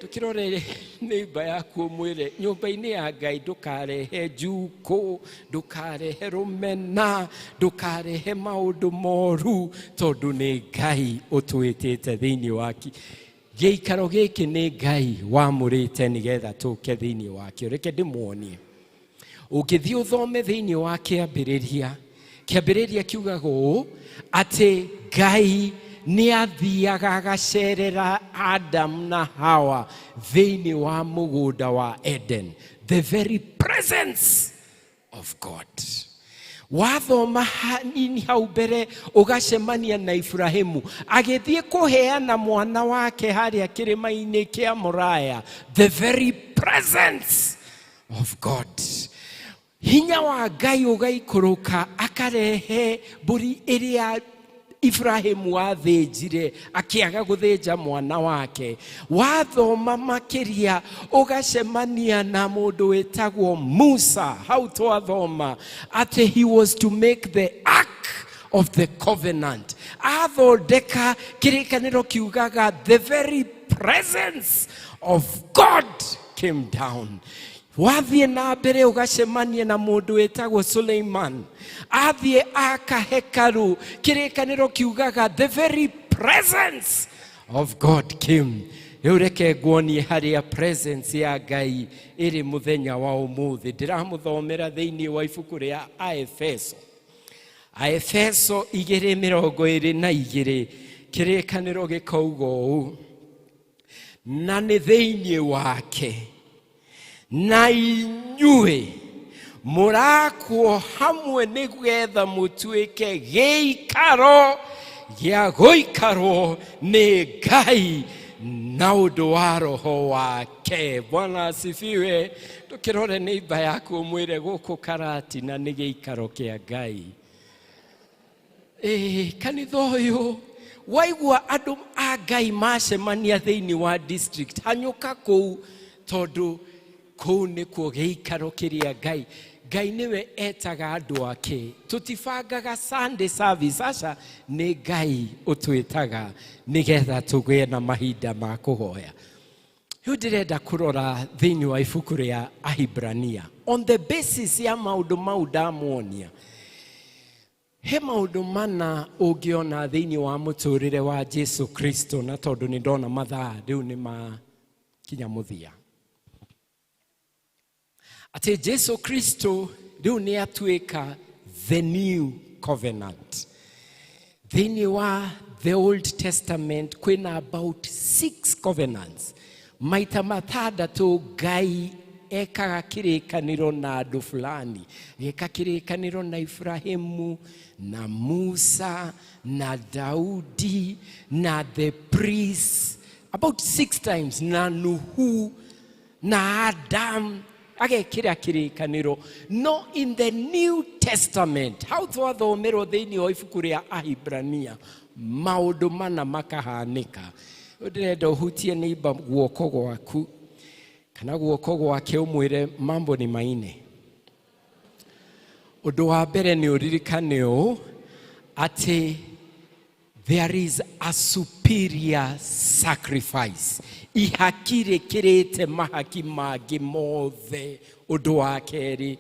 tukirore neighbor yaku mwire nyumba-inĩ ya Ngai ndukarehe njuko, ndukarehe rumena, ndukarehe maundu moru tondu nĩ Ngai ũtwĩtĩte thĩinĩ waki. Gĩikaro gĩkĩ nĩ Ngai wamũrĩte nĩgetha tũke thĩinĩ wakĩo. Reke ndĩmuonie. Ũngĩthiĩ ũthome thĩinĩ wa kĩambĩrĩria kiugaga ũũ atĩ Ngai ni athiaga agacerera Adam na Hawa thĩinĩ wa mũgũnda wa Eden, the very presence of God. Wathoma hanini hau mbere ũgacemania na Ibrahimu agĩthiĩ kũheana mwana wake harĩa kĩrĩma-inĩ kĩa Moraya, the very presence of God. Hinya wa Ngai ũgaikũrũka akarehe mbũri ĩrĩa Ibrahimu athĩnjire akĩaga gũthĩnja mwana wake. Wathoma makĩria ũgacemania na mũndũ wĩtagwo Musa. Hau twathoma atĩ he was to make the ark of the covenant. Athondeka kĩrĩkanĩro kiugaga the very presence of God came down. Wathiĩ na mbere ũgacemania na mũndũ wĩtagwo Suleiman. Athiĩ aka hekaru, kĩrĩkanĩro kiugaga the very presence of God came. Rĩu reke nguonie harĩa presence ya Ngai ĩrĩ mũthenya wa ũmũthĩ. Ndĩramũthomera thĩinĩ wa ibuku rĩa Aefeso. Aefeso 2:22 kĩrĩkanĩro gĩkauga ũũ: na nĩ thĩinĩ wake na inyuĩ mũrakwo hamwe nĩgetha mũtuĩke gĩikaro gĩa gũikarwo nĩ Ngai na ũndũ wa Roho wake. Bwana asifiwe. Tukirore neighbor yaku mwĩre gũkũ Karatina nĩ gĩikaro kĩa Ngai. Kanitha ũyũ waigua andũ a Ngai macemania thĩinĩ wa district, hanyũka kũu tondũ kũu nĩkuo gĩikaro kĩrĩa Ngai. Ngai nĩwe etaga andũ ake. Tũtibangaga Sunday service, aca nĩ Ngai ũtwĩtaga nĩgetha tũgĩe na mahinda ma kũhoya. Rĩu ndĩrenda kũrora thĩinĩ wa ibuku rĩa Ahibrania on the basis ya maũndũ mau ndamuonia. He maũndũ mana ũngĩona thĩinĩ wa mũtũrĩre wa Jesu Kristo, na tondũ nĩ ndona mathaa rĩu nĩ makinya mũthia. Ate Jesu Kristo rĩu nĩ atuĩka the new covenant. Thĩinĩ wa the Old Testament kwĩna about 6 covenants. Maita matandatũ Ngai ekaga kĩrĩkanĩro na andũ fulani. Eka kĩrĩkanĩro na Ibrahimu, na Musa, na Daudi, na the priests. About 6 times. Na Nuhu, na Adam. Agekĩra kĩrĩkanĩro. No in the New Testament, how twathomerwo thĩinĩ wa ibuku rĩa Ahibrania, maũndũ mana makahanĩka. Ndĩrenda ũhutie neighbor guoko gwaku kana guoko gwake ũmwĩre mambo ni maine. Ũndũ wa mbere nĩ ũririkane ũũ atĩ there is a superior sacrifice. Ihaki rĩkĩrĩte mahaki mangĩ mothe. Ũndũ wa kerĩ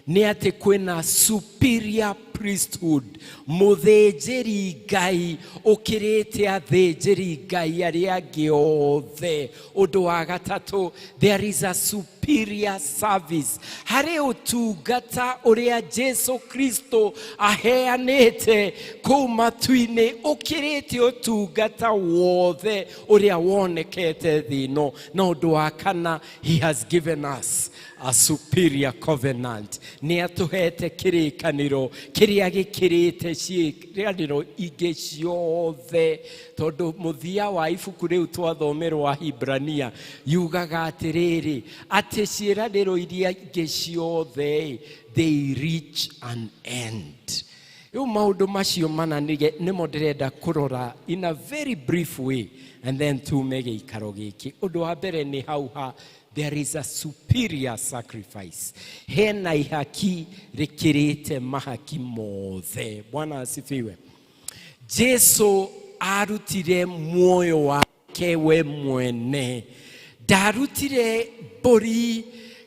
nĩ atĩ kwĩna superior priesthood. Mũthĩnjĩri Ngai ũkĩrĩte athĩnjĩri Ngai arĩa angĩ othe. Ũndũ wa gatatũ, there is a superior service. Harĩ ũtungata ũrĩa Jesu Kristo aheanĩte kũu matu-inĩ, ũkĩrĩte ũtungata wothe ũrĩa wonekete thĩ ĩno. Na ũndũ wa kana, he has given us a superior covenant. Ni atuhete kirikaniro kiria gikirite ciiraniro ingi ciothe, tondu muthia wa ibuku riu twathomerwa Hibrania yugaga atiriri ati ciiraniro iria ingi ciothe they reach an end. Yo maundu macio mana nimo ndirenda kurora in a very brief way, and then tumege ikaro giki. Undu wa mbere ni hauha, there is a superior sacrifice. Hena ihaki rikirite mahaki mothe. Bwana asifiwe. Jesu arutire muoyo wake we mwene. Darutire bori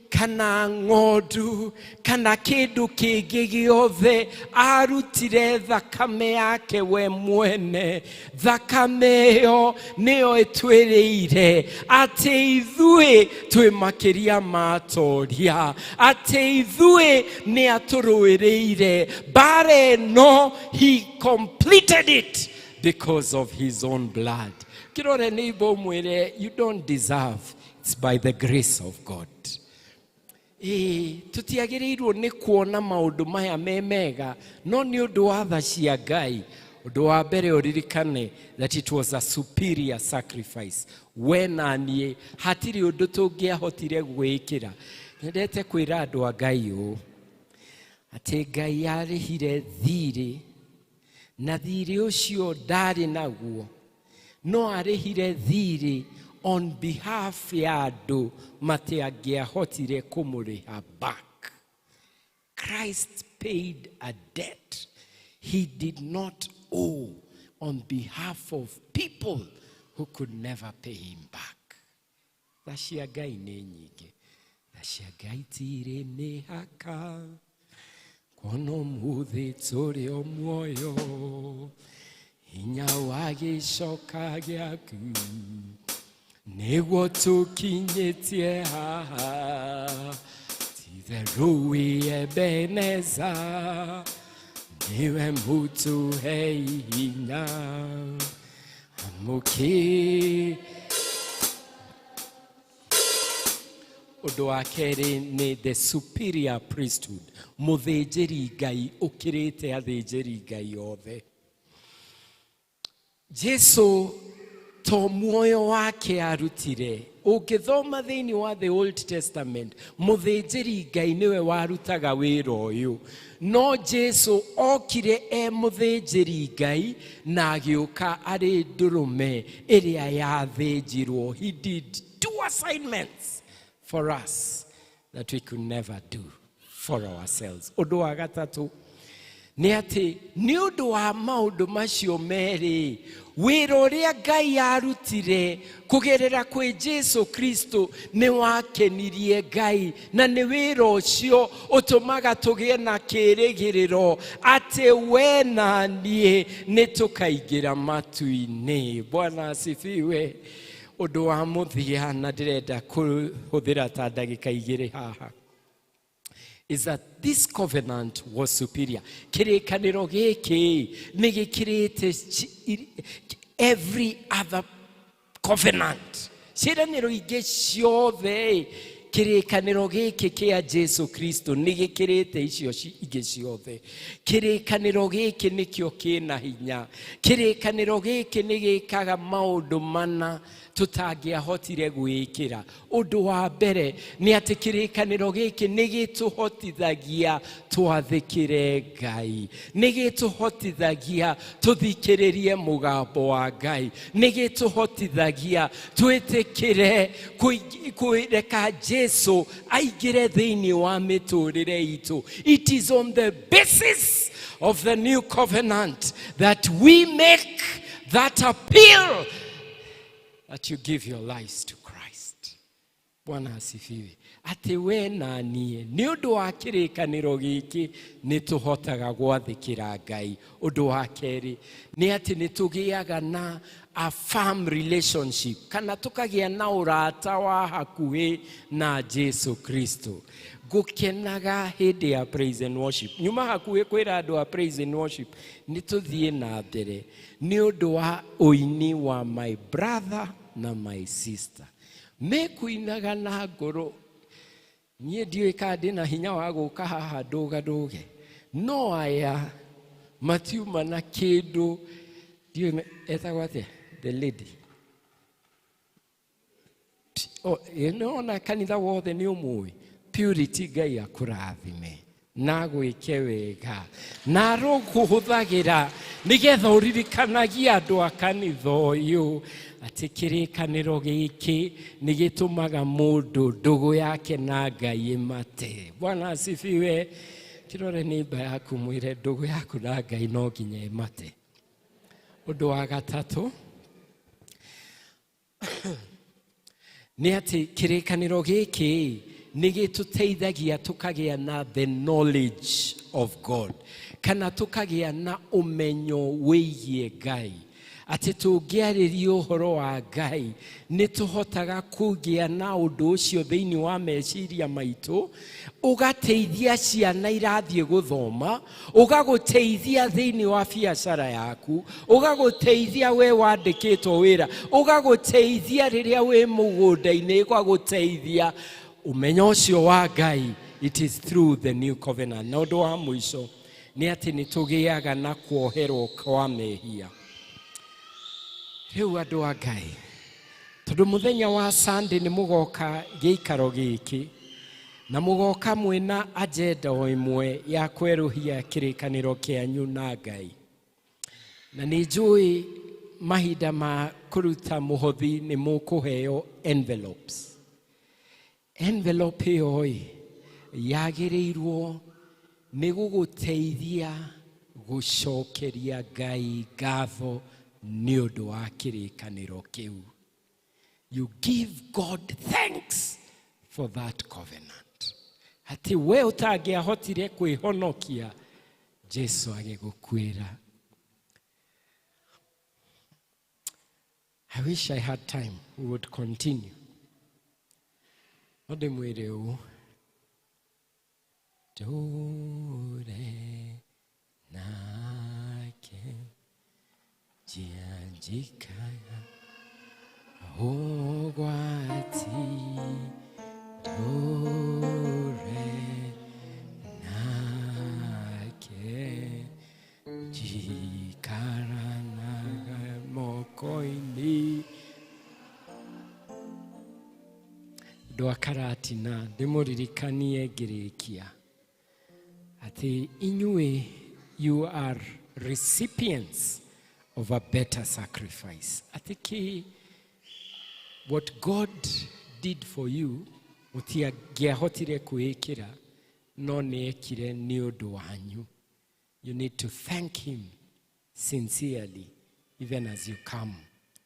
kana ng'ondu kana kindu kingi giothe, arutire thakame yake we mwene. Thakame yo niyo itwiriire ati ithui twi makiria matoria, ati ithui ni aturuiriire. Bare no, he completed it because of his own blood. Kirore neighbor mwire, you don't deserve, it's by the grace of God. Tutiagiriirwo ni kuona maundu maya memega no ni undu wa tha cia Ngai. Undu wa mbere uririkane that it was a superior sacrifice. When anie hatiri undu tungiahotire gwikira. Nyendete kwira andu a Ngai u ati Ngai arihire thiri, na thiri ucio ndari naguo, no arihire thiri on behalf ya andu matiangiahotire kumuriha back. Christ paid a debt he did not owe on behalf of people who could never pay him back. Tha cia Ngai ni nyingi. Tha cia Ngai tiri mihaka, kono muthi turi o muoyo, hinya wa gicoka giaku niguo tukinyitie haha. Titherui Ebeneza, niwe mutu hei hinya amuki. Undu wa keri ni the superior priesthood. Muthinjiri Ngai ukirite athinjiri Ngai othe. Jesu to muoyo wake arutire. Ukithoma thiini wa the Old Testament, muthinjiri Ngai niwe warutaga wira uyu. No Jesu okire e muthinjiri Ngai na agiuka ari ndurume iria yathinjirwo. He did 2 assignments for us that we could never do for ourselves. Undu wa gatatu ni ati ni undu wa maundu macio meri, wira uria Ngai arutire kugerera kwi Jesu Kristo ni wakenirie Ngai, na ni wira ucio utumaga tugie na kirigiriro ati we na nie ni tukaigira matu-ini. Bwana asifiwe. Undu wa muthia na ndirenda kuhuthira ta ndagika igiri haha is that this covenant was superior. Kirikaniro giki ni gikirite every other covenant. Ciiraniro ingi ciothe, kirikaniro giki kia Jesu Kristo ni gikirite icio ingi ciothe. Kirikaniro giki nikio kina hinya. Kirikaniro giki ni gikaga maundu mana tutangiahotire gwikira. Undu wa mbere ni ati kirikaniro giki ni gituhotithagia twathikire Ngai, ni gituhotithagia tuthikiririe mugambo wa Ngai, ni gituhotithagia twitikire kuireka Jesu aigire thiini wa miturire itu. It is on the basis of the new covenant that we make that appeal that you give your lives to Christ. Bwana asifiwe. Ati we na nie ni undu wa kirikaniro giki ni tuhotaga gwathikira Ngai. Undu wa keri ni ati ni tugiaga na a firm relationship, kana tukagia na urata wa hakuhi na Jesu Kristo. Gukenaga hindi ya praise and worship. Nyuma hakuhi kwira andu a praise and worship ni tuthie na mbere ni undu wa uini wa my brother na my sister. Me kuinaga na ngoro niĩ ndiũĩ kana ndĩna hinya wa gũka haha ndũge no aya matiuma na kĩndũ ndiũĩ etagwo atĩa the lady na kanitha wothe nĩ ũmũĩ purity Ngai akũrathime na gwĩke wega na rũkũhũthagĩra nĩgetha ũririkanagia andũ a kanitha ũyũ atĩ kĩrĩkanĩro gĩkĩ nĩ gĩtũmaga mũndũ ndũgũ yake na Ngai ĩmate. Bwana asifiwe. Kĩrore neighbor yaku mwĩre ndũgũ yaku na Ngai no nginya ĩmate. Ũndũ wa gatatũ nĩ atĩ kĩrĩkanĩro gĩkĩ nĩ gĩtũteithagia tũkagĩa na the knowledge of God kana tũkagĩa na ũmenyo wĩgiĩ Ngai atĩ tũngĩarĩria ũhoro wa Ngai nĩ tũhotaga kũgĩa na ũndũ ũcio thĩinĩ wa meciria maitũ ũgateithia ciana irathiĩ gũthoma ũgagũteithia thĩinĩ wa biacara yaku ũgagũteithia we wandĩkĩtwo wĩra ũgagũteithia rĩrĩa wĩ mũgũnda-inĩ ũgagũteithia ũmenyo ũcio wa Ngai. It is through the new covenant. Na ũndũ wa mũico nĩ atĩ nĩ tũgĩaga na kuoherwo kwa mehia. Rĩu andũ a Ngai tondũ mũthenya wa Sunday nĩ mũgoka gĩikaro gĩkĩ na mũgoka mwĩna agenda o ĩmwe ya kwerũhia kĩrĩkanĩro kĩanyu na Ngai. Na nĩ njũĩ mahinda ma kũruta mũhothi nĩ mũkũheo envelopes. Envelope ĩyo yagĩrĩirwo nĩ gũgũteithia gũcokeria Ngai ngatho nĩ ũndũ wa kĩrĩkanĩro kĩu. You give God thanks for that covenant. Atĩ we ũtangĩahotire kwĩhonokia Jesu agĩgũkuĩra. I wish I had time. We would continue. Ode mwere u dore nake jianjikaya ogwati dore nake jikaranaga mokoini Dwa karatina demoririkanie ngĩrĩkia atĩ inyuĩ you are recipients of a better sacrifice. Atĩ what God did for you mũtiangĩahotire kwĩĩkĩra no nĩekire nĩ ũndũ wanyu. You need to thank him sincerely even as you come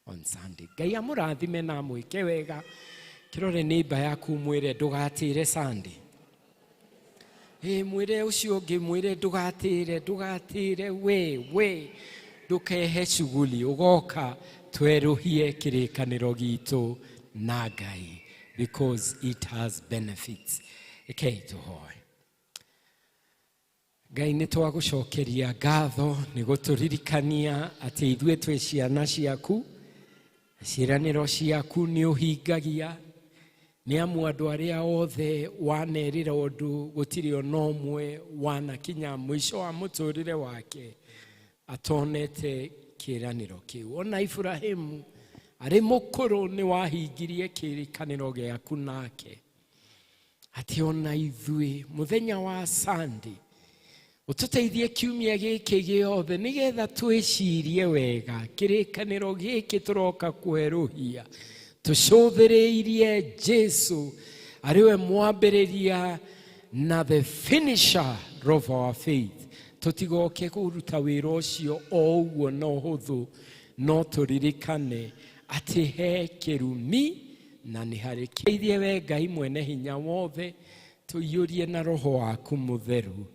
on Sunday. Ngai amũrathime na mwĩke wega. Kĩrore neighbor yaku mwĩre ndũgatĩre Sunday. Mwĩre ũcio ũngĩ mwĩre ndũgatĩre we ndũkehe shughuli ũgoka twerũhie kĩrĩkanĩro gitũ na Ngai because it has benefits. Rekei tũhoe. Ngai nĩ twagũcokeria ngatho nĩ gũtũririkania atĩ ithuĩ twĩ ciana ciaku ciĩranĩro ciaku nĩ ũhingagia. Nĩ amu andũ arĩa othe wanerĩra ũndũ gũtirĩ ona ũmwe wanakinya mũico wa mũtũrĩre wake atonete kĩĩranĩro kĩu. Ona Ibrahimu arĩ mũkũrũ nĩ wahingirie kĩrĩkanĩro gĩaku nake. Atĩ ona ithuĩ mũthenya wa Sunday ũtũteithie kiumia gĩkĩ gĩothe nĩgetha twĩcirie wega kĩrĩkanĩro gĩkĩ tũroka kwerũhia. Tũcũthĩrĩirie Jesu arĩwe mwambĩrĩria na the finisher of our faith. Tũtigoke kũruta wĩra ũcio o ũguo na ũhũthũ no tũririkane atĩ he kĩrumi na nĩ harĩ kĩteithie we Ngai mwene hinya wothe. Tũiyũrie na roho waku mũtheru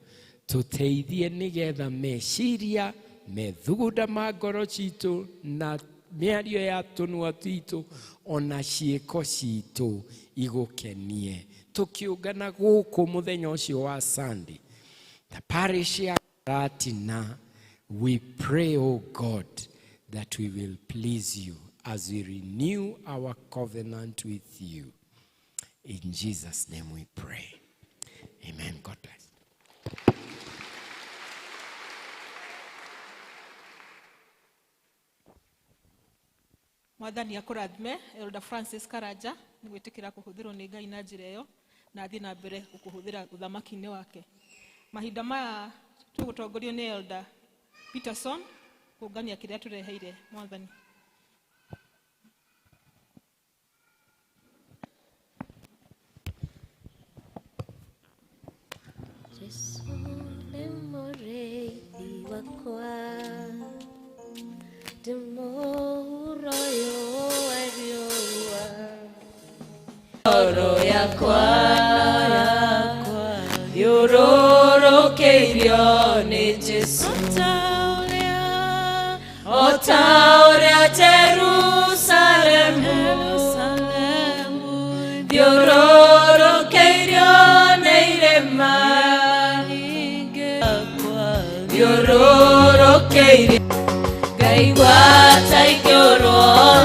tũteithie nĩgetha meciria methugunda ma ngoro citũ na mĩario ya tũnua twitũ ona ciĩko citũ igũkenie. Tũkĩũngana gũkũ mũthenya ũcio wa Sunday the parish ya Karatina, we pray, O God, that we will please you as we renew our covenant with you. In Jesus' name we pray. Amen. God bless. Mwathani akurathime Elder Francis Karaja nĩ gwĩtĩkĩra kũhũthĩrwo nĩ Ngai na njĩra ĩyo na athiĩ na mbere gũkũhũthĩra ũthamaki-inĩ wake. Mahinda maya tũgũtongorio nĩ Elder Peterson kũngania kĩrĩa tũreheire Mwathani. Jesu nĩ mũrĩithi wakwa, ndĩmũhuro wa riũa. Ngoro yakwa yũrũrũkĩirio nĩ Jesu, o ta ũrĩa Jerusalemu yũrũrũkĩirio nĩ irĩma, yũrũrũkĩirio ngaigua ta ikĩũrwo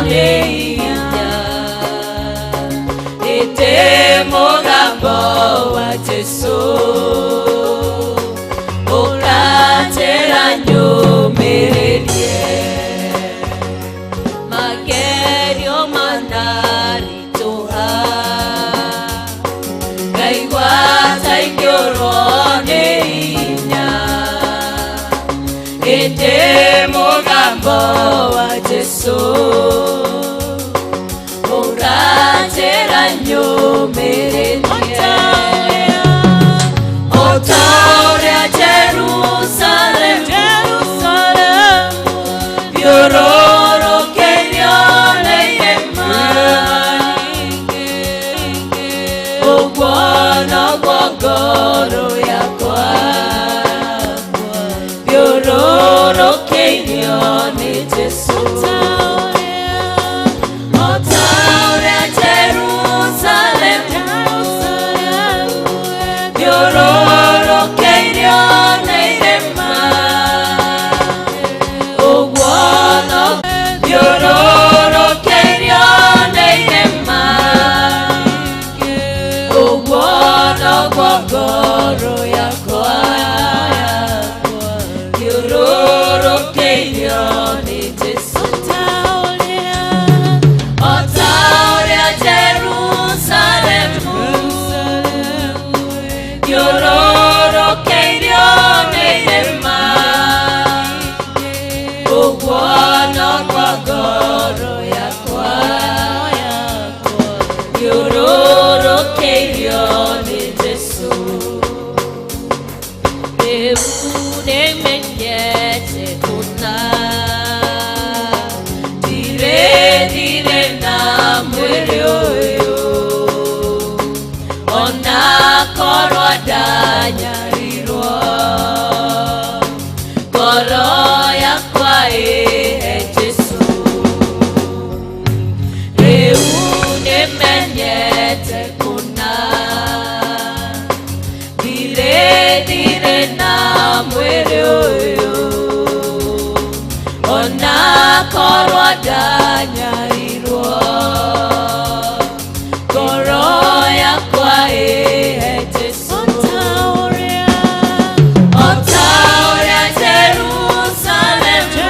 nĩ hinya, ĩndĩ mũgambo wa Jesu ũkanjĩra nyũmĩrĩrie. Magerio manaritũha, ngaigua ta ikĩũrwo nĩ hinya, ĩndĩ mũgambo wa Jesu ũkanjĩra nyũmĩrĩrie. O ta ũrĩa Jerusalemu yũrũrũkĩirio nĩ irĩma, ũguo noguo ngoro yakwa yũrũrũkĩirio nĩ Jesu. O ta ũrĩa Jerusalemu yũrũrũkĩirio nĩ irĩma, ũguo yũrũrũkĩirio nĩ irĩma, ũguo noguo ngoro yakwa yũrũrũkĩirio nĩ Jesu. O ta ũrĩa Jerusalemu yũrũrũkĩirio nĩ irĩma, ũguo noguo ngoro yakwa yũrũrũkĩirio nĩ Jesu. Rĩu nĩmenyete kũna, ndirĩ na mwĩrĩ ũyũ, ona korwo ndanyarirwo, ngoro yakwa ĩhe Jesu. Rĩu nĩmenyete kũna, ndirĩ na mwĩrĩ ũyũ, ona korwo ndanyarirwo, ngoro yakwa ĩhe Jesu. O ta ũrĩa Jerusalemu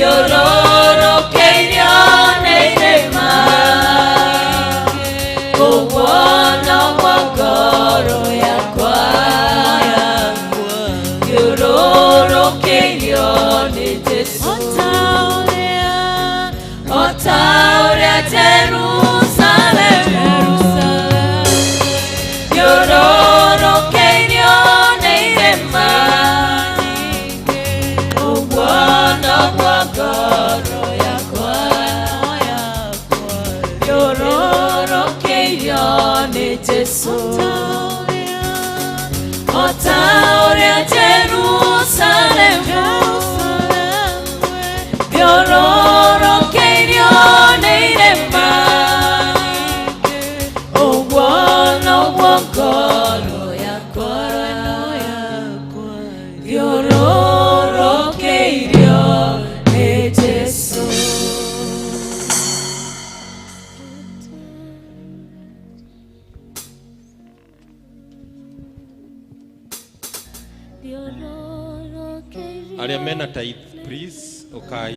yũrũrũkĩirio nĩ irĩma, ũguo noguo ngoro yakwa yũrũrũkĩirio nĩ Jesu. O ta ũrĩa Jerusalemu yũrũrũkĩirio nĩ irĩma, ũguo noguo ngoro yakwa yũrũrũkĩirio nĩ Jesu. O ta ũrĩa Jerusalemu yũrũrũkĩirio nĩ irĩma, ũguo noguo ngoro yakwa yũrũrũkĩirio nĩ Jesu. Aria mena tithe, please, okay.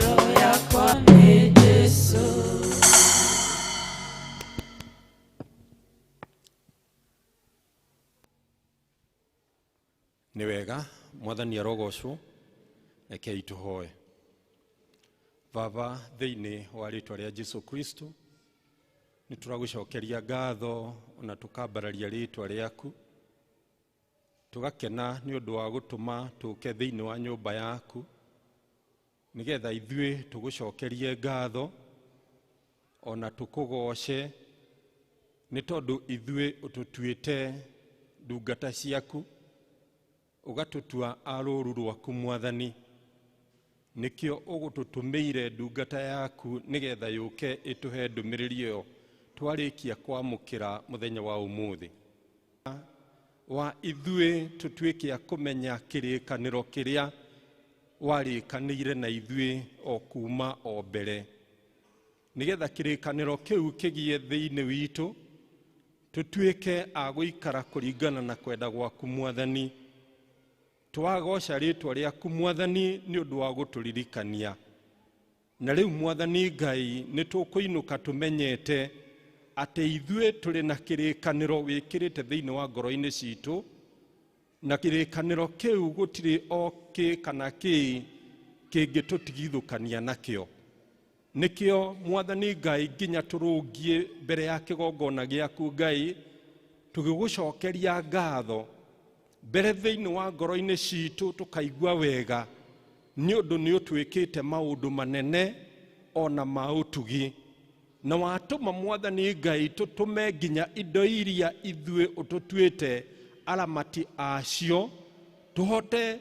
Nĩ wega mwathani arogocwo rekei tũhoe. Baba, thĩinĩ wa rĩĩtwa rĩa Jesũ Kristo, nĩ tũragũcokeria ngatho na tũkambararia rĩĩtwa rĩaku, tũgakena nĩ ũndũ wa gũtũma tũke thĩinĩ wa nyũmba yaku, nĩgetha ithuĩ tũgũcokerie ngatho ona tũkũgoce, nĩ tondũ ithuĩ ũtũtuĩte ndungata ciaku, ũgatũtua a rũũru rwaku Mwathani. Nĩkĩo ũgũtũtũmĩire ndungata yaku nĩgetha yũke ĩtũhe ndũmĩrĩri ĩyo twarĩkia kwamũkĩra mũthenya wa ũmũthĩ. Wa ithuĩ tũtuĩke a kũmenya kĩrĩkanĩro kĩrĩa warĩkanĩire na ithuĩ o kuma o mbere, nĩgetha kĩrĩkanĩro kĩu kĩgie thĩinĩ witũ, tũtuĩke a gũikara kũringana na kwenda gwaku Mwathani. Twagoca rĩĩtwa rĩaku Mwathani nĩ ũndũ wa gũtũririkania. Na rĩu Mwathani Ngai, nĩ tũkũinũka tũmenyete atĩ ithuĩ tũrĩ na kĩrĩkanĩro wĩkĩrĩte thĩinĩ wa ngoro-inĩ citũ, na kĩrĩkanĩro kĩu gũtirĩ o kĩ kana kĩ kĩngĩtũtigithũkania nakĩo. Nĩkĩo Mwathani Ngai nginya tũrũngie mbere ya kĩgongona gĩaku Ngai, tũgĩgũcokeria ngatho mbere thĩinĩ wa ngoro-inĩ citũ, tũkaigua wega nĩ ũndũ nĩ ũtwĩkĩte maũndũ manene ona ma ũtugi, na watũma Mwathani Ngai tũtũme nginya indo iria ithuĩ ũtũtuĩte aramati acio, tũhote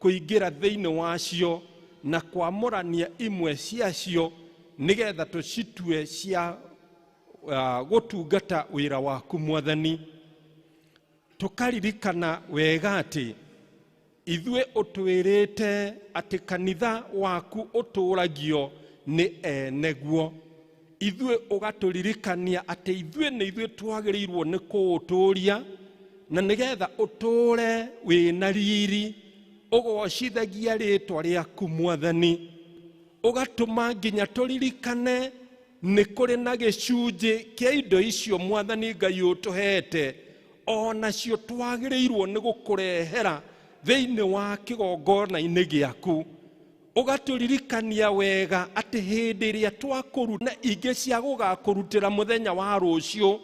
kũingĩra thĩinĩ wacio na kwamũrania imwe ciacio, nĩgetha tũcitue cia gũtungata wĩra waku Mwathani. Tũkaririkana wega atĩ ithuĩ ũtwĩrĩte atĩ kanitha waku ũtũragio nĩ eneguo. Ithuĩ ũgatũririkania atĩ ithuĩ nĩ ithuĩ twagĩrĩirwo nĩ kũũtũria, na nĩgetha ũtũre wĩna riri, ũgocithagia rĩĩtwa rĩaku Mwathani. Ũgatũma nginya tũririkane nĩ kũrĩ na gĩcunjĩ kĩa indo icio Mwathani Ngai ũtũhete, ona cio twagĩrĩirwo nĩ gũkũrehera thĩinĩ wa kĩgongona-inĩ gĩaku. Ũgatũririkania wega atĩ hĩndĩ ĩrĩa twakũruta ingĩ cia gũgakũrutĩra mũthenya wa rũciũ,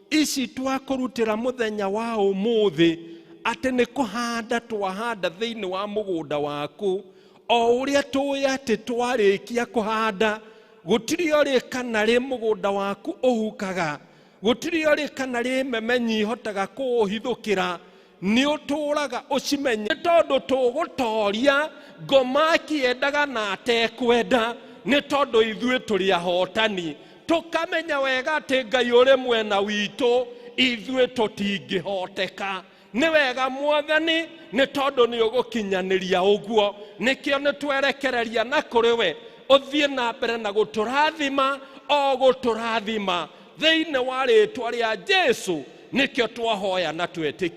ici twakũrutĩra mũthenya wa ũmũthĩ, atĩ nĩ kũhanda twahanda thĩinĩ wa mũgũnda waku, o ũrĩa tũĩ atĩ twarĩkia kũhanda, gũtirĩ orĩ kana rĩ mũgũnda waku ũhukaga, gũtirĩ orĩ kana rĩ memenyi ihotaga kũũhithũkĩra, nĩ ũtũraga ũcimenye, tondũ tũgũtoria ngoma akĩendaga na atekwenda, nĩ tondũ ithuĩ tũrĩ ahotani. Tũkamenya wega atĩ Ngai ũrĩ mwena witũ, ithuĩ tũtingĩhoteka. Nĩ wega Mwathani, nĩ tondũ nĩ ũgũkinyanĩria ũguo, nĩkĩo nĩ twerekereria na kũrĩ we, ũthiĩ na mbere na gũtũrathima, o gũtũrathima thĩinĩ wa rĩĩtwa rĩa Jesũ, nĩkĩo twahoya na twetĩkia.